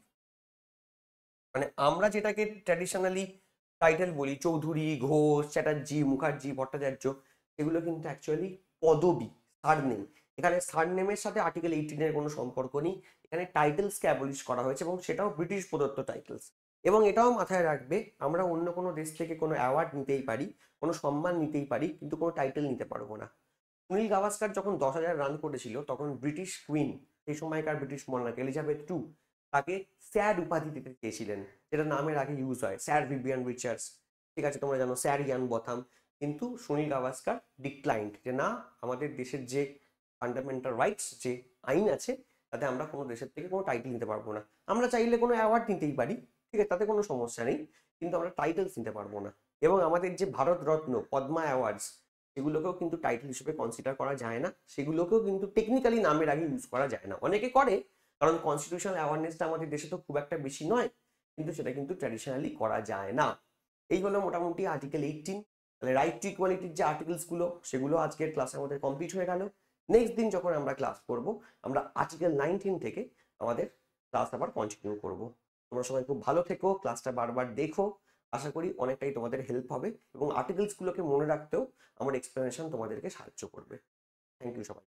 মানে আমরা যেটাকে ট্র্যাডিশনালি টাইটেল বলি, চৌধুরী, ঘোষ, চ্যাটার্জি, মুখার্জি, ভট্টাচার্য, এগুলো কিন্তু অ্যাকচুয়ালি পদবি, সারনেম। এখানে সারনেমের সাথে আর্টিকেল 18 এর কোনো সম্পর্ক নেই। এখানে টাইটেলসকে অ্যাবলিশ করা হয়েছে এবং সেটাও ব্রিটিশ প্রদত্ত টাইটেলস। এবং এটাও মাথায় রাখবে আমরা অন্য কোনো দেশ থেকে কোনো অ্যাওয়ার্ড নিতেই পারি, কোনো সম্মান নিতেই পারি, কিন্তু কোনো টাইটেল নিতে পারবো না। সুনীল গাভাস্কার যখন 10,000 রান করেছিল তখন ব্রিটিশ কুইন, সেই সময়কার ব্রিটিশ মনার্ক এলিজাবেথ টু, তাকে স্যার উপাধি দিতে চেয়েছিলেন, যেটা নামের আগে ইউজ হয়, স্যার ভিভিয়ান রিচার্ডস, ঠিক আছে, তোমরা জানো স্যার ইয়ান বথাম। কিন্তু সুনীল গাভাস্কার ডিক্লাইন্ড, যে না, আমাদের দেশের যে ফান্ডামেন্টাল রাইটস, যে আইন আছে, তাতে আমরা কোনো দেশের থেকে কোনো টাইটেল নিতে পারবো না। আমরা চাইলে কোনো অ্যাওয়ার্ড নিতেই পারি, ঠিক আছে, তাতে কোনো সমস্যা নেই, কিন্তু আমরা টাইটেলস নিতে পারবো না। এবং আমাদের যে ভারত রত্ন, পদ্মা অ্যাওয়ার্ডস, সেগুলোকেও কিন্তু টাইটেল হিসেবে কনসিডার করা যায় না, সেগুলোকেও কিন্তু টেকনিক্যালি নামের আগে ইউজ করা যায় না। অনেকে করে, কারণ কনস্টিটিউশনাল অ্যাওয়ারনেসটা আমাদের দেশে তো খুব একটা বেশি নয়, কিন্তু সেটা কিন্তু ট্র্যাডিশনালি করা যায় না। এই হলো মোটামুটি আর্টিকেল 18। তাহলে রাইট টু ইকুয়ালিটির যে আর্টিকেলসগুলো সেগুলো আজকের ক্লাসে আমাদের কমপ্লিট হয়ে গেল। নেক্সট দিন যখন আমরা ক্লাস করব, আমরা আর্টিকেল 19 থেকে আমাদের ক্লাস আবার কন্টিনিউ করব। তোমরা সবাই খুব ভালো থেকো, ক্লাসটা বারবার দেখো, আশা করি অনেকটাই তোমাদের হেল্প হবে এবং আর্টিকেলসগুলোকে মনে রাখতেও আমার এক্সপ্লেনেশন তোমাদেরকে সাহায্য করবে। থ্যাংক ইউ সবাই।